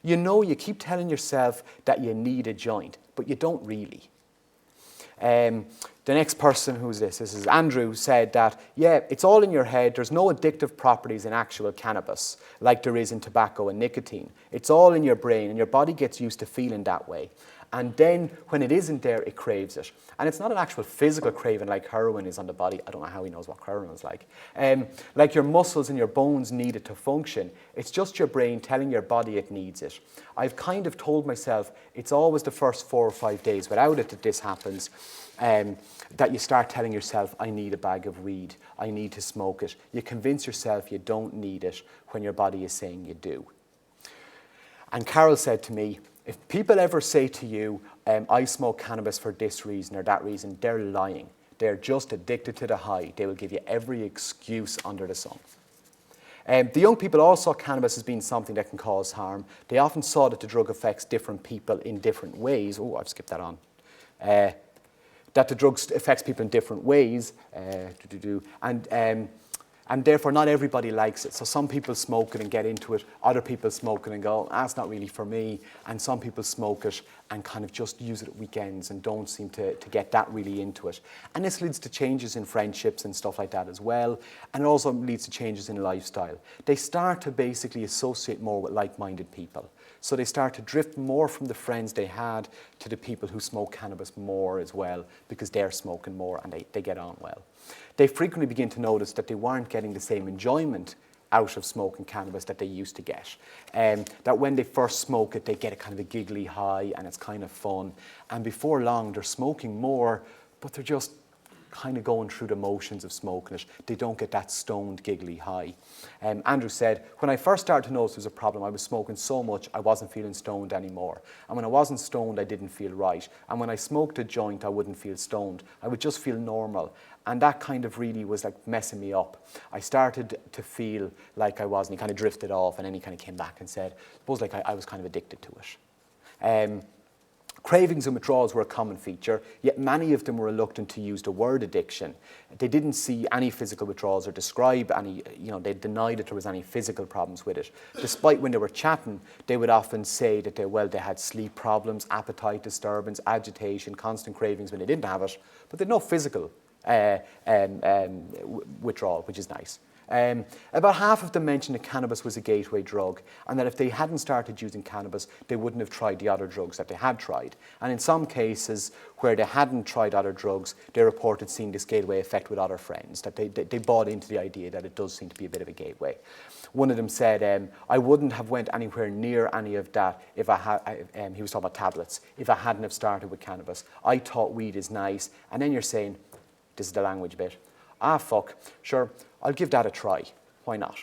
You keep telling yourself that you need a joint, but you don't really. The next person, who's this? This is Andrew, said that, yeah, it's all in your head. There's no addictive properties in actual cannabis, like there is in tobacco and nicotine. It's all in your brain, and your body gets used to feeling that way. And then when it isn't there, it craves it. And it's not an actual physical craving like heroin is on the body. I don't know how he knows what heroin is like. Like your muscles and your bones need it to function. It's just your brain telling your body it needs it. I've kind of told myself it's always the first 4 or 5 days without it that this happens. That you start telling yourself, I need a bag of weed, I need to smoke it. You convince yourself you don't need it when your body is saying you do. And Carol said to me, if people ever say to you, I smoke cannabis for this reason or that reason, they're lying. They're just addicted to the high. They will give you every excuse under the sun. The young people all saw cannabis as being something that can cause harm. They often saw that the drug affects different people in different ways. Oh, I've skipped that on. That the drug affects people in different ways, and therefore not everybody likes it. So some people smoke it and get into it, other people smoke it and go, that's not really for me, and some people smoke it and kind of just use it at weekends and don't seem to get that really into it. And this leads to changes in friendships and stuff like that as well, and it also leads to changes in lifestyle. They start to basically associate more with like-minded people. So they start to drift more from the friends they had to the people who smoke cannabis more as well, because they're smoking more and they get on well. They frequently begin to notice that they weren't getting the same enjoyment out of smoking cannabis that they used to get. That when they first smoke it, they get a kind of a giggly high and it's kind of fun. And before long, they're smoking more, but they're just kind of going through the motions of smoking it. They don't get that stoned, giggly high. Andrew said, when I first started to notice there was a problem, I was smoking so much I wasn't feeling stoned anymore. And when I wasn't stoned, I didn't feel right. And when I smoked a joint, I wouldn't feel stoned. I would just feel normal. And that kind of really was like messing me up. I started to feel like I was, and he kind of drifted off, and then he kind of came back and said, I suppose like I was kind of addicted to it. Cravings and withdrawals were a common feature, yet many of them were reluctant to use the word addiction. They didn't see any physical withdrawals or describe any, they denied that there was any physical problems with it. Despite when they were chatting, they would often say that they had sleep problems, appetite disturbance, agitation, constant cravings when they didn't have it, but they had no physical withdrawal, which is nice. About half of them mentioned that cannabis was a gateway drug, and that if they hadn't started using cannabis, they wouldn't have tried the other drugs that they had tried. And in some cases where they hadn't tried other drugs, they reported seeing this gateway effect with other friends, that they bought into the idea that it does seem to be a bit of a gateway. One of them said, I wouldn't have went anywhere near any of that if I had, he was talking about tablets, if I hadn't have started with cannabis. I thought weed is nice, and then you're saying, this is the language bit, fuck, sure, I'll give that a try. Why not?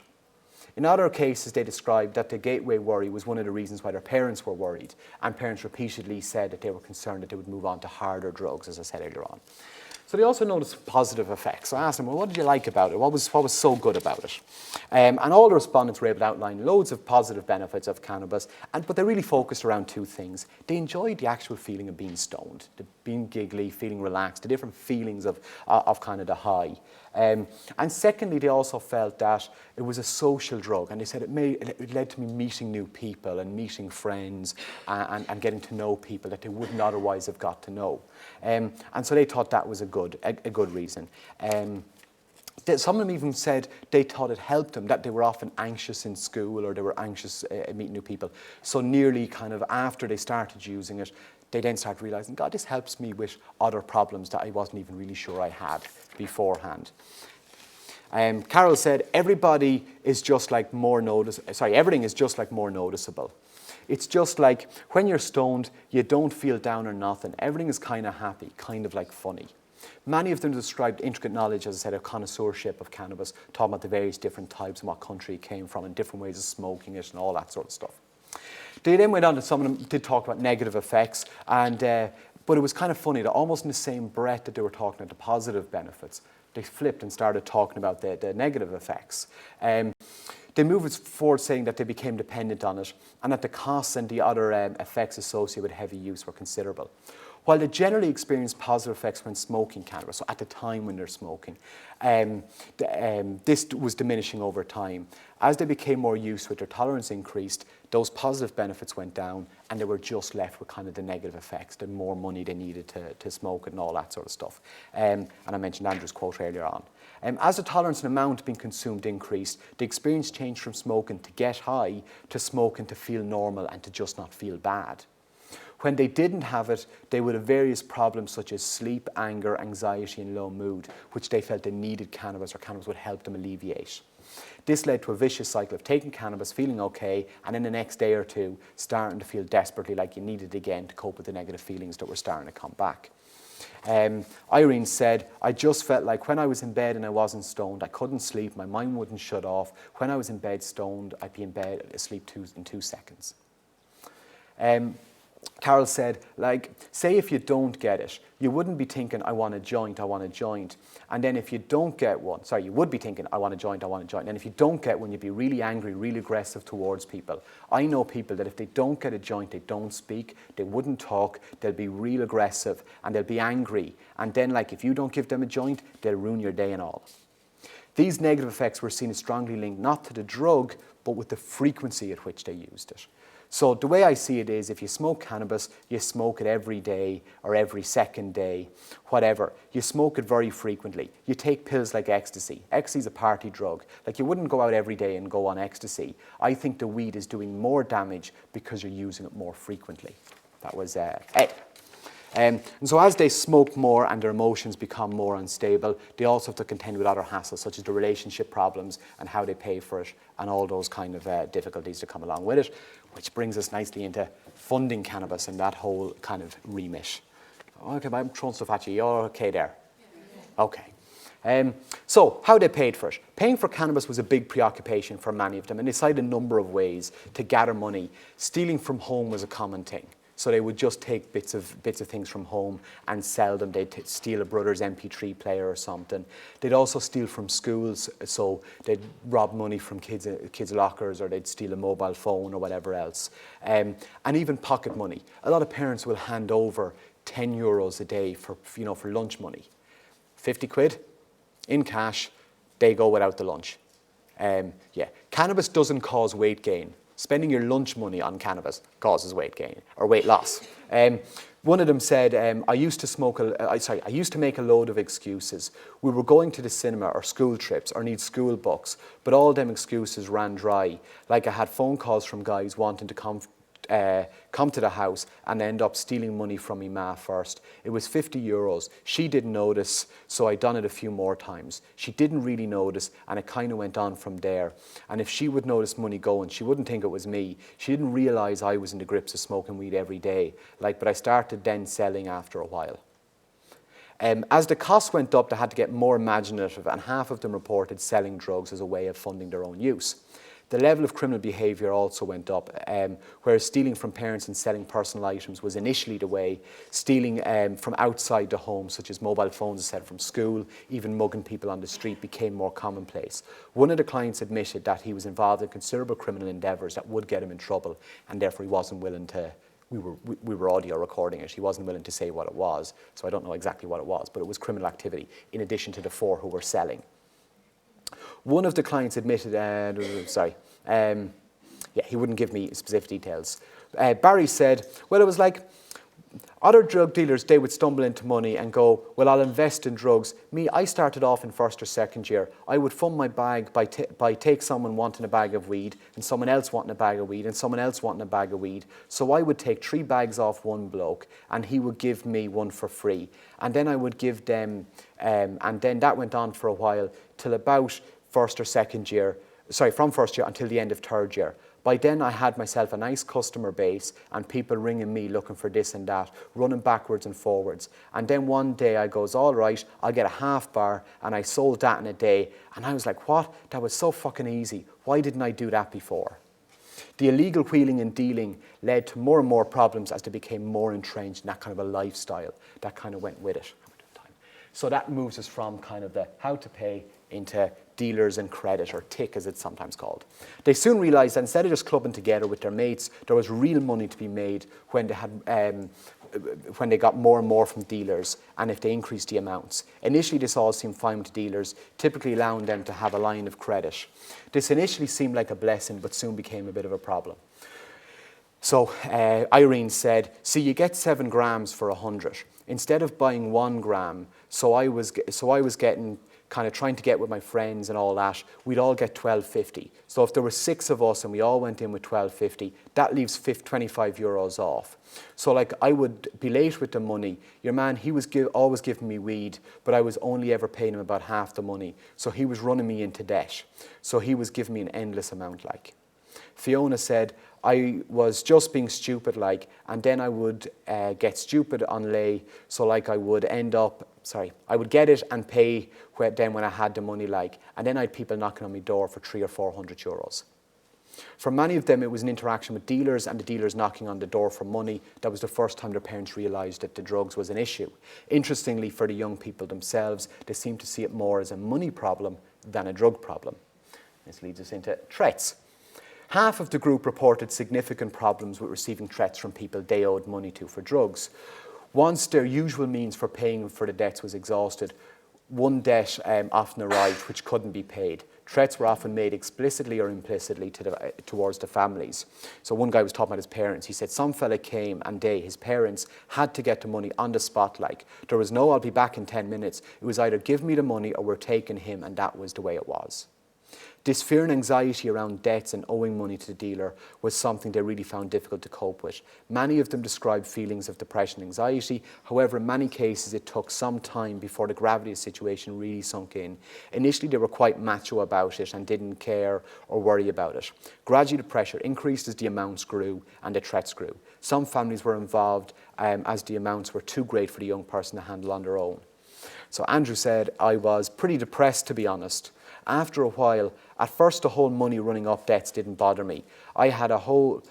In other cases, they described that the gateway worry was one of the reasons why their parents were worried, and parents repeatedly said that they were concerned that they would move on to harder drugs, as I said earlier on. So they also noticed positive effects. So I asked them, well, what did you like about it? What was so good about it? And all the respondents were able to outline loads of positive benefits of cannabis, but they really focused around two things. They enjoyed the actual feeling of being stoned, being giggly, feeling relaxed, the different feelings of kind of the high. And secondly, they also felt that it was a social drug, and they said it led to me meeting new people and meeting friends and getting to know people that they wouldn't otherwise have got to know. And so they thought that was a good reason. Some of them even said they thought it helped them, that they were often anxious in school or they were anxious meeting new people. So nearly kind of after they started using it, they then started realizing, God, this helps me with other problems that I wasn't even really sure I had beforehand. Carol said, everything is just like more noticeable. It's just like when you're stoned, you don't feel down or nothing. Everything is kind of happy, kind of like funny. Many of them described intricate knowledge, as I said, of connoisseurship of cannabis, talking about the various different types and what country it came from and different ways of smoking it and all that sort of stuff. They then went on to, some of them did talk about negative effects, but it was kind of funny that almost in the same breath that they were talking about the positive benefits, they flipped and started talking about the negative effects. They moved forward saying that they became dependent on it and that the costs and the other effects associated with heavy use were considerable. While they generally experience positive effects when smoking cannabis, so at the time when they're smoking, this was diminishing over time. As they became more used to it, their tolerance increased, those positive benefits went down, and they were just left with kind of the negative effects, the more money they needed to smoke it and all that sort of stuff. And I mentioned Andrew's quote earlier on. As the tolerance and amount being consumed increased, the experience changed from smoking to get high to smoking to feel normal and to just not feel bad. When they didn't have it, they would have various problems such as sleep, anger, anxiety, and low mood, which they felt they needed cannabis, or cannabis would help them alleviate. This led to a vicious cycle of taking cannabis, feeling okay, and in the next day or two, starting to feel desperately like you needed it again to cope with the negative feelings that were starting to come back. Irene said, I just felt like when I was in bed and I wasn't stoned, I couldn't sleep, my mind wouldn't shut off. When I was in bed stoned, I'd be in bed asleep in 2 seconds. Carol said, like, say if you don't get it, you wouldn't be thinking, I want a joint, I want a joint. And then if you don't get one, you would be thinking, I want a joint, I want a joint. And if you don't get one, you'd be really angry, really aggressive towards people. I know people that if they don't get a joint, they don't speak, they wouldn't talk, they'll be real aggressive, and they'll be angry. And then, like, if you don't give them a joint, they'll ruin your day and all. These negative effects were seen as strongly linked not to the drug, but with the frequency at which they used it. So the way I see it is, if you smoke cannabis, you smoke it every day or every second day, whatever. You smoke it very frequently. You take pills like ecstasy. Ecstasy's a party drug. Like, you wouldn't go out every day and go on ecstasy. I think the weed is doing more damage because you're using it more frequently. That was A. And so as they smoke more and their emotions become more unstable, they also have to contend with other hassles, such as the relationship problems and how they pay for it and all those kind of difficulties that come along with it, which brings us nicely into funding cannabis and that whole kind of remit. Okay, I'm throwing stuff at you. You're okay there? Okay. So how they paid for it. Paying for cannabis was a big preoccupation for many of them, and they cited a number of ways to gather money. Stealing from home was a common thing. So they would just take bits of things from home and sell them. They'd steal a brother's MP3 player or something. They'd also steal from schools, so they'd rob money from kids' lockers, or they'd steal a mobile phone or whatever else. And even pocket money. A lot of parents will hand over €10 a day for lunch money. 50 quid in cash, they go without the lunch. Cannabis doesn't cause weight gain. Spending your lunch money on cannabis causes weight gain or weight loss. One of them said, I used to make a load of excuses. We were going to the cinema or school trips or need school books, but all them excuses ran dry. Like, I had phone calls from guys wanting to come to the house and end up stealing money from me ma first. It was €50. She didn't notice, so I done it a few more times. She didn't really notice, and it kind of went on from there. And if she would notice money going, she wouldn't think it was me. She didn't realize I was in the grips of smoking weed every day. But I started then selling after a while. As the costs went up, they had to get more imaginative, and half of them reported selling drugs as a way of funding their own use. The level of criminal behaviour also went up, whereas stealing from parents and selling personal items was initially the way. Stealing from outside the home, such as mobile phones, as said, from school, even mugging people on the street, became more commonplace. One of the clients admitted that he was involved in considerable criminal endeavours that would get him in trouble, and therefore he wasn't willing to. We were audio recording it. He wasn't willing to say what it was, so I don't know exactly what it was, but it was criminal activity, in addition to the 4 who were selling. One of the clients admitted, he wouldn't give me specific details. Barry said, well, it was like other drug dealers, they would stumble into money and go, well, I'll invest in drugs. Me, I started off in first or second year. I would fund my bag by take someone wanting a bag of weed and someone else wanting a bag of weed and someone else wanting a bag of weed. So I would take 3 bags off one bloke and he would give me one for free. And then I would give them, and then that went on for a while till about from first year until the end of third year. By then I had myself a nice customer base and people ringing me looking for this and that, running backwards and forwards. And then one day I goes, all right, I'll get a half bar, and I sold that in a day. And I was like, what? That was so fucking easy. Why didn't I do that before? The illegal wheeling and dealing led to more and more problems as they became more entrenched in that kind of a lifestyle that kind of went with it. So that moves us from kind of the how to pay into dealers and credit, or TIC as it's sometimes called. They soon realised that instead of just clubbing together with their mates, there was real money to be made when they had when they got more and more from dealers, and if they increased the amounts. Initially, this all seemed fine to dealers, typically allowing them to have a line of credit. This initially seemed like a blessing, but soon became a bit of a problem. So Irene said, see, you get 7 grams for 100. Instead of buying 1 gram, so I was getting, kind of trying to get with my friends and all that, we'd all get 12.50. So if there were 6 of us and we all went in with 12.50, that leaves 25 euros off. So like I would be late with the money. Your man, he was always giving me weed, but I was only ever paying him about half the money. So he was running me into debt. So he was giving me an endless amount like. Fiona said, I was just being stupid like, and then I would get stupid on lay, so like I would I would get it and pay then when I had the money like, and then I had people knocking on my door for 300 or 400 euros. For many of them, it was an interaction with dealers and the dealers knocking on the door for money. That was the first time their parents realised that the drugs was an issue. Interestingly, for the young people themselves, they seem to see it more as a money problem than a drug problem. This leads us into threats. Half of the group reported significant problems with receiving threats from people they owed money to for drugs. Once their usual means for paying for the debts was exhausted, one debt often arrived which couldn't be paid. Threats were often made explicitly or implicitly towards the families. So one guy was talking about his parents. He said some fella came and his parents, had to get the money on the spot like. There was no, I'll be back in 10 minutes. It was either give me the money or we're taking him, and that was the way it was. This fear and anxiety around debts and owing money to the dealer was something they really found difficult to cope with. Many of them described feelings of depression and anxiety. However, in many cases, it took some time before the gravity of the situation really sunk in. Initially, they were quite macho about it and didn't care or worry about it. Gradually, the pressure increased as the amounts grew and the threats grew. Some families were involved as the amounts were too great for the young person to handle on their own. So Andrew said, I was pretty depressed, to be honest. After a while, at first the whole money running up debts didn't bother me. I had a whole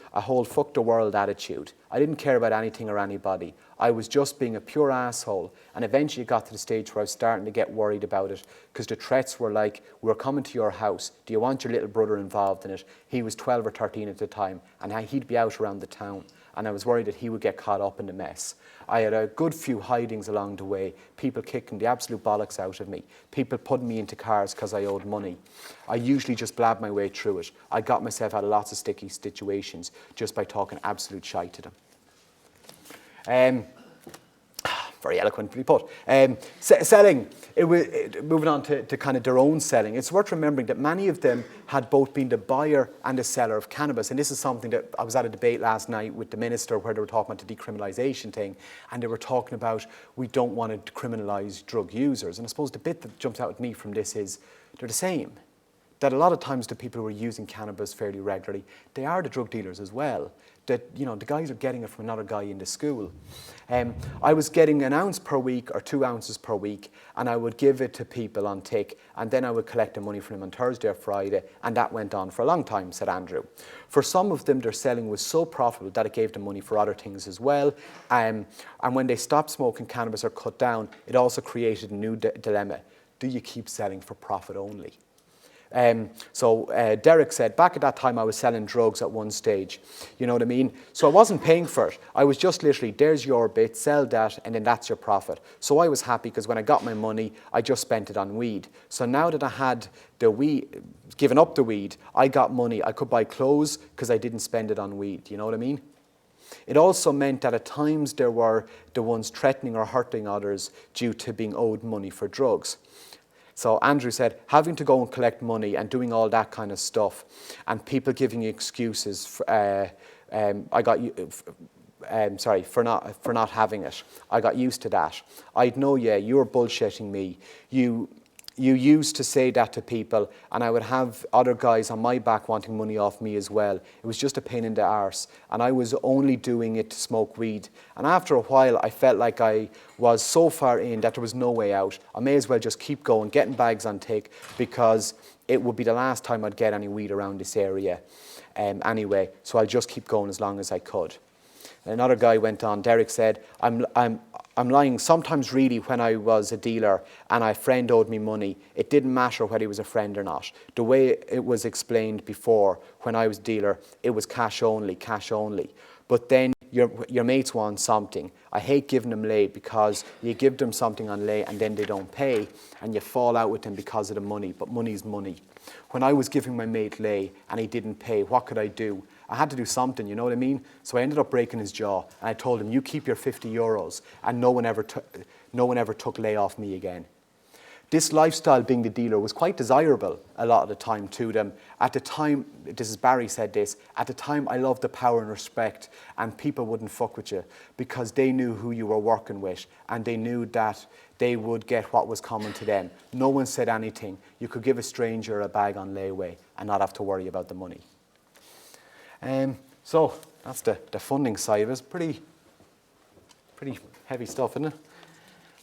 fuck the world attitude. I didn't care about anything or anybody. I was just being a pure asshole, and eventually it got to the stage where I was starting to get worried about it because the threats were like, we're coming to your house. Do you want your little brother involved in it? He was 12 or 13 at the time, and he'd be out around the town, and I was worried that he would get caught up in the mess. I had a good few hidings along the way, people kicking the absolute bollocks out of me, people putting me into cars because I owed money. I usually just blabbed my way through it. I got myself out of lots of sticky situations just by talking absolute shite to them. Very eloquently put. Selling, moving on to kind of their own selling, it's worth remembering that many of them had both been the buyer and the seller of cannabis. And this is something that I was at a debate last night with the minister where they were talking about the decriminalisation thing, and they were talking about we don't want to criminalise drug users. And I suppose the bit that jumps out at me from this is they're the same. That a lot of times the people who are using cannabis fairly regularly, they are the drug dealers as well. That, you know, the guys are getting it from another guy in the school. I was getting 1 ounce per week or 2 ounces per week, and I would give it to people on tick, and then I would collect the money from them on Thursday or Friday, and that went on for a long time, said Andrew. For some of them, their selling was so profitable that it gave them money for other things as well. And when they stopped smoking cannabis or cut down, it also created a new dilemma. Do you keep selling for profit only? So Derek said, back at that time I was selling drugs at one stage, you know what I mean? So I wasn't paying for it. I was just literally, there's your bit, sell that, and then that's your profit. So I was happy because when I got my money, I just spent it on weed. So now that I had the weed, given up the weed, I got money. I could buy clothes because I didn't spend it on weed, you know what I mean? It also meant that at times there were the ones threatening or hurting others due to being owed money for drugs. So Andrew said, having to go and collect money and doing all that kind of stuff and people giving you excuses for not having it. I got used to that. I'd know, yeah, you're bullshitting me. You used to say that to people, and I would have other guys on my back wanting money off me as well. It was just a pain in the arse, and I was only doing it to smoke weed. And after a while, I felt like I was so far in that there was no way out. I may as well just keep going, getting bags on tick, because it would be the last time I'd get any weed around this area anyway. So I'll just keep going as long as I could. Another guy went on, Derek said, I'm lying sometimes really when I was a dealer and a friend owed me money. It didn't matter whether he was a friend or not. The way it was explained before when I was a dealer, it was cash only. But then your mates want something. I hate giving them lay because you give them something on lay and then they don't pay and you fall out with them because of the money, but money's money. When I was giving my mate lay and he didn't pay, what could I do? I had to do something, you know what I mean? So I ended up breaking his jaw and I told him, you keep your 50 euros, and no one ever took lay off me again. This lifestyle, being the dealer, was quite desirable a lot of the time to them. At the time, this is Barry said this, at the time I loved the power and respect, and people wouldn't fuck with you because they knew who you were working with and they knew that they would get what was coming to them. No one said anything. You could give a stranger a bag on layaway and not have to worry about the money. So that's the funding side of it. It's pretty heavy stuff, isn't it?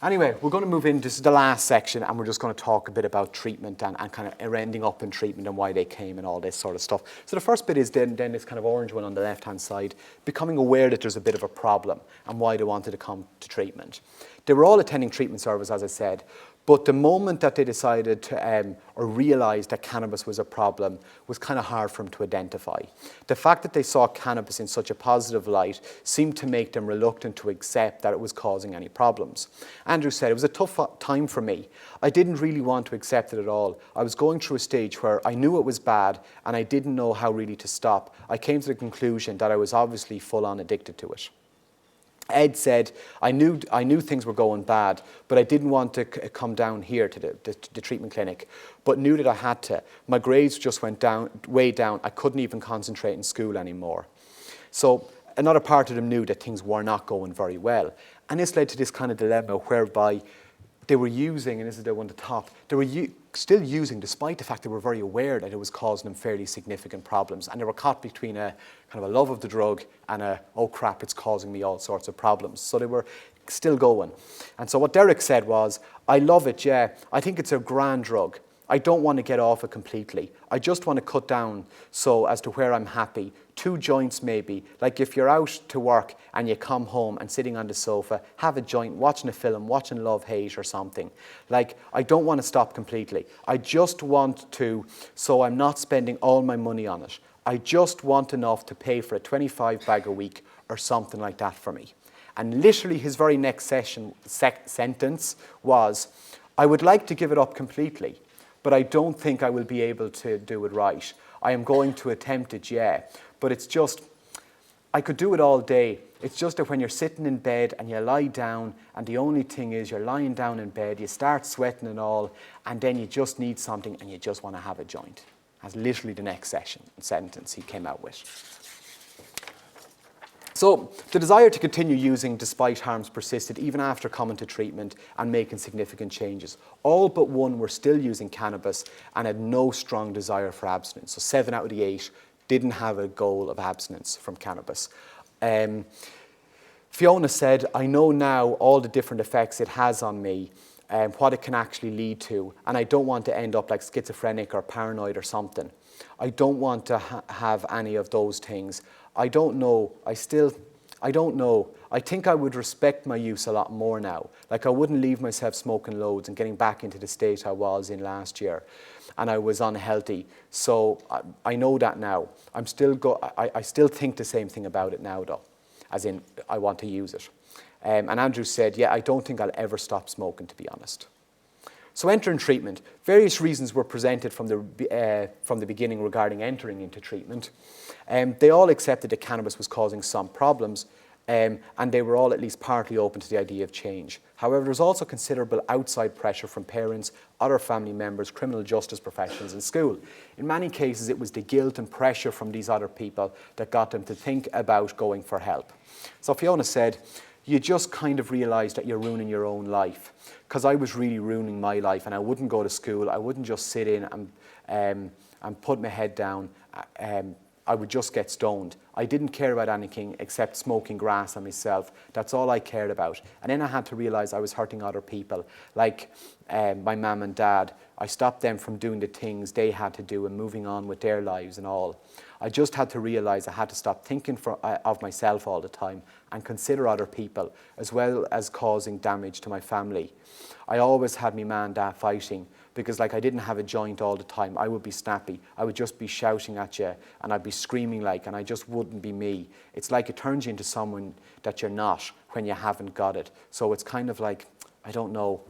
Anyway, we're going to move in. This is the last section, and we're just going to talk a bit about treatment and kind of ending up in treatment and why they came and all this sort of stuff. So the first bit is then this kind of orange one on the left-hand side, becoming aware that there's a bit of a problem and why they wanted to come to treatment. They were all attending treatment service, as I said, but the moment that they decided to, or realised that cannabis was a problem was kind of hard for them to identify. The fact that they saw cannabis in such a positive light seemed to make them reluctant to accept that it was causing any problems. Andrew said, it was a tough time for me. I didn't really want to accept it at all. I was going through a stage where I knew it was bad and I didn't know how really to stop. I came to the conclusion that I was obviously full on addicted to it. Ed said, I knew things were going bad, but I didn't want to come down here to the treatment clinic, but knew that I had to. My grades just went way down. I couldn't even concentrate in school anymore. So another part of them knew that things were not going very well. And this led to this kind of dilemma whereby they were using, and this is the one at the top, they were still using despite the fact they were very aware that it was causing them fairly significant problems. And they were caught between a kind of a love of the drug and a, oh crap, it's causing me all sorts of problems. So they were still going. And so what Derek said was, I love it, yeah. I think it's a grand drug. I don't want to get off it completely. I just want to cut down so as to where I'm happy. 2 joints maybe. Like if you're out to work and you come home and sitting on the sofa, have a joint, watching a film, watching Love, Hate or something. Like I don't want to stop completely. I just want to, so I'm not spending all my money on it. I just want enough to pay for a 25 bag a week or something like that for me. And literally his very next sentence was, I would like to give it up completely, but I don't think I will be able to do it right. I am going to attempt it, yeah. But it's just, I could do it all day. It's just that when you're sitting in bed and you lie down and the only thing is you're lying down in bed, you start sweating and all, and then you just need something and you just want to have a joint. That's literally the next sentence he came out with. So the desire to continue using despite harms persisted even after coming to treatment and making significant changes. All but one were still using cannabis and had no strong desire for abstinence. So 7 out of the 8 didn't have a goal of abstinence from cannabis. Fiona said, I know now all the different effects it has on me and what it can actually lead to, and I don't want to end up like schizophrenic or paranoid or something. I don't want to have any of those things. I don't know. I don't know. I think I would respect my use a lot more now. Like I wouldn't leave myself smoking loads and getting back into the state I was in last year. And I was unhealthy. So I know that now. I still think the same thing about it now though. As in, I want to use it. And Andrew said, yeah, I don't think I'll ever stop smoking, to be honest. So entering treatment. Various reasons were presented from the beginning regarding entering into treatment. They all accepted that cannabis was causing some problems, and they were all at least partly open to the idea of change. However, there was also considerable outside pressure from parents, other family members, criminal justice professionals and school. In many cases, it was the guilt and pressure from these other people that got them to think about going for help. So Fiona said, you just kind of realise that you're ruining your own life. Because I was really ruining my life and I wouldn't go to school, I wouldn't just sit in and put my head down, I would just get stoned. I didn't care about anything except smoking grass on myself. That's all I cared about. And then I had to realise I was hurting other people, like my mum and dad. I stopped them from doing the things they had to do and moving on with their lives and all. I just had to realise I had to stop thinking of myself all the time and consider other people, as well as causing damage to my family. I always had my man and dad fighting, because like I didn't have a joint all the time. I would be snappy. I would just be shouting at you and I'd be screaming like, and I just wouldn't be me. It's like it turns you into someone that you're not when you haven't got it. So it's kind of like, I don't know.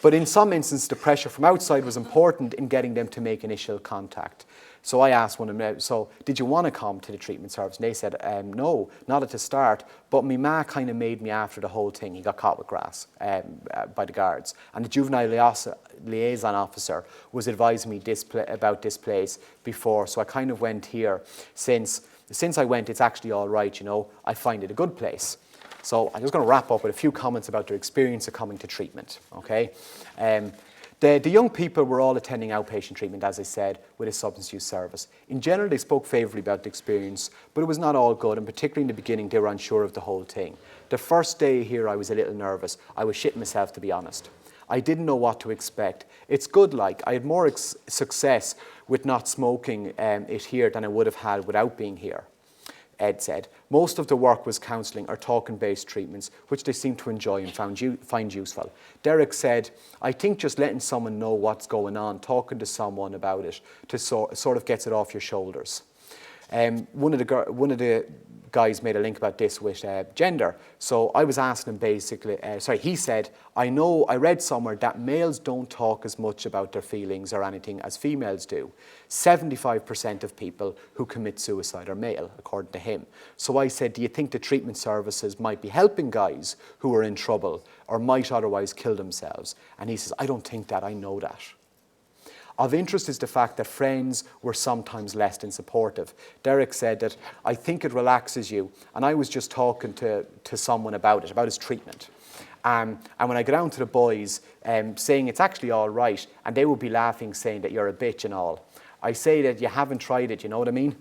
But in some instances, the pressure from outside was important in getting them to make initial contact. So I asked one of them, so did you want to come to the treatment service? And they said, no, not at the start. But my ma kind of made me after the whole thing. He got caught with grass by the guards. And the juvenile liaison officer was advising me about this place before. So I kind of went here. Since I went, it's actually all right, you know. I find it a good place. So I'm just going to wrap up with a few comments about their experience of coming to treatment, okay? The young people were all attending outpatient treatment, as I said, with a substance use service. In general, they spoke favourably about the experience, but it was not all good, and particularly in the beginning, they were unsure of the whole thing. The first day here, I was a little nervous. I was shitting myself, to be honest. I didn't know what to expect. It's good, like, I had more success with not smoking it here than I would have had without being here. Ed said. Most of the work was counselling or talking-based treatments, which they seemed to enjoy and find useful. Derek said, I think just letting someone know what's going on, talking to someone about it, to sort of gets it off your shoulders. One of the guys made a link about this with gender. So I was asking him basically, he said, I read somewhere that males don't talk as much about their feelings or anything as females do. 75% of people who commit suicide are male, according to him. So I said, do you think the treatment services might be helping guys who are in trouble or might otherwise kill themselves? And he says, I don't think that, I know that. Of interest is the fact that friends were sometimes less than supportive. Derek said that, I think it relaxes you. And I was just talking to someone about it, about his treatment. And when I go down to the boys, saying it's actually all right, and they would be laughing, saying that you're a bitch and all. I say that you haven't tried it, you know what I mean?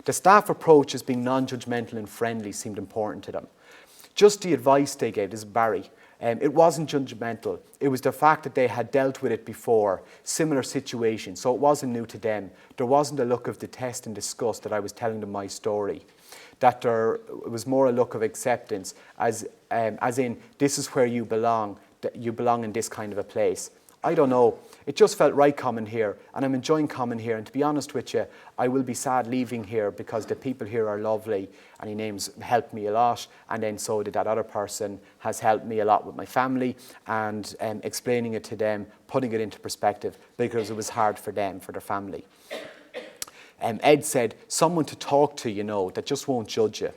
The staff approach as being non-judgmental and friendly seemed important to them. Just the advice they gave, this is Barry, it wasn't judgmental. It was the fact that they had dealt with it before, similar situations, so it wasn't new to them. There wasn't a look of detest and disgust that I was telling them my story. That there was more a look of acceptance, as in, this is where you belong in this kind of a place. I don't know, it just felt right coming here, and I'm enjoying coming here, and to be honest with you, I will be sad leaving here because the people here are lovely, and he names helped me a lot, and then so did that other person, has helped me a lot with my family, and explaining it to them, putting it into perspective, because it was hard for them, for their family. Ed said, someone to talk to, you know, that just won't judge you.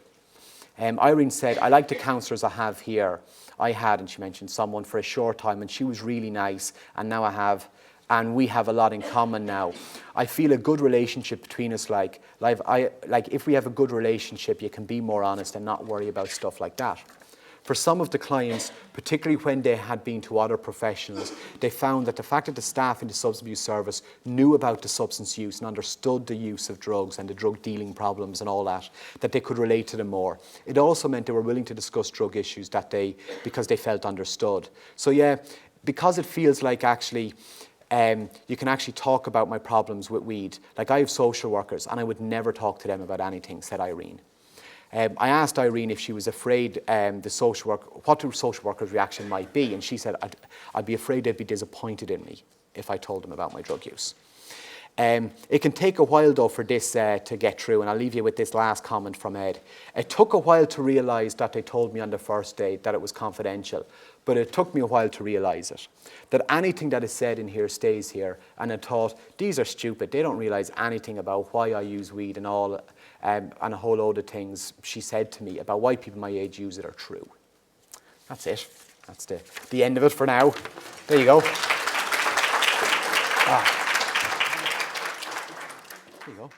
Irene said, I like the counsellors I have here. I had, and she mentioned someone for a short time, and she was really nice, and now I have, and we have a lot in common now. I feel a good relationship between us, like if we have a good relationship, you can be more honest and not worry about stuff like that. For some of the clients, particularly when they had been to other professionals, they found that the fact that the staff in the substance abuse service knew about the substance use and understood the use of drugs and the drug dealing problems and all that they could relate to them more. It also meant they were willing to discuss drug issues because they felt understood. So yeah, because it feels like actually you can actually talk about my problems with weed. Like I have social workers and I would never talk to them about anything, said Irene. I asked Irene if she was afraid what the social worker's reaction might be, and she said, I'd be afraid they'd be disappointed in me if I told them about my drug use. It can take a while, though, for this to get through, and I'll leave you with this last comment from Ed. It took a while to realise that they told me on the first day that it was confidential, but it took me a while to realise it. That anything that is said in here stays here, and I thought, these are stupid, they don't realise anything about why I use weed and all, and a whole load of things she said to me about why people my age use it are true. That's it. That's the end of it for now. There you go. There you go.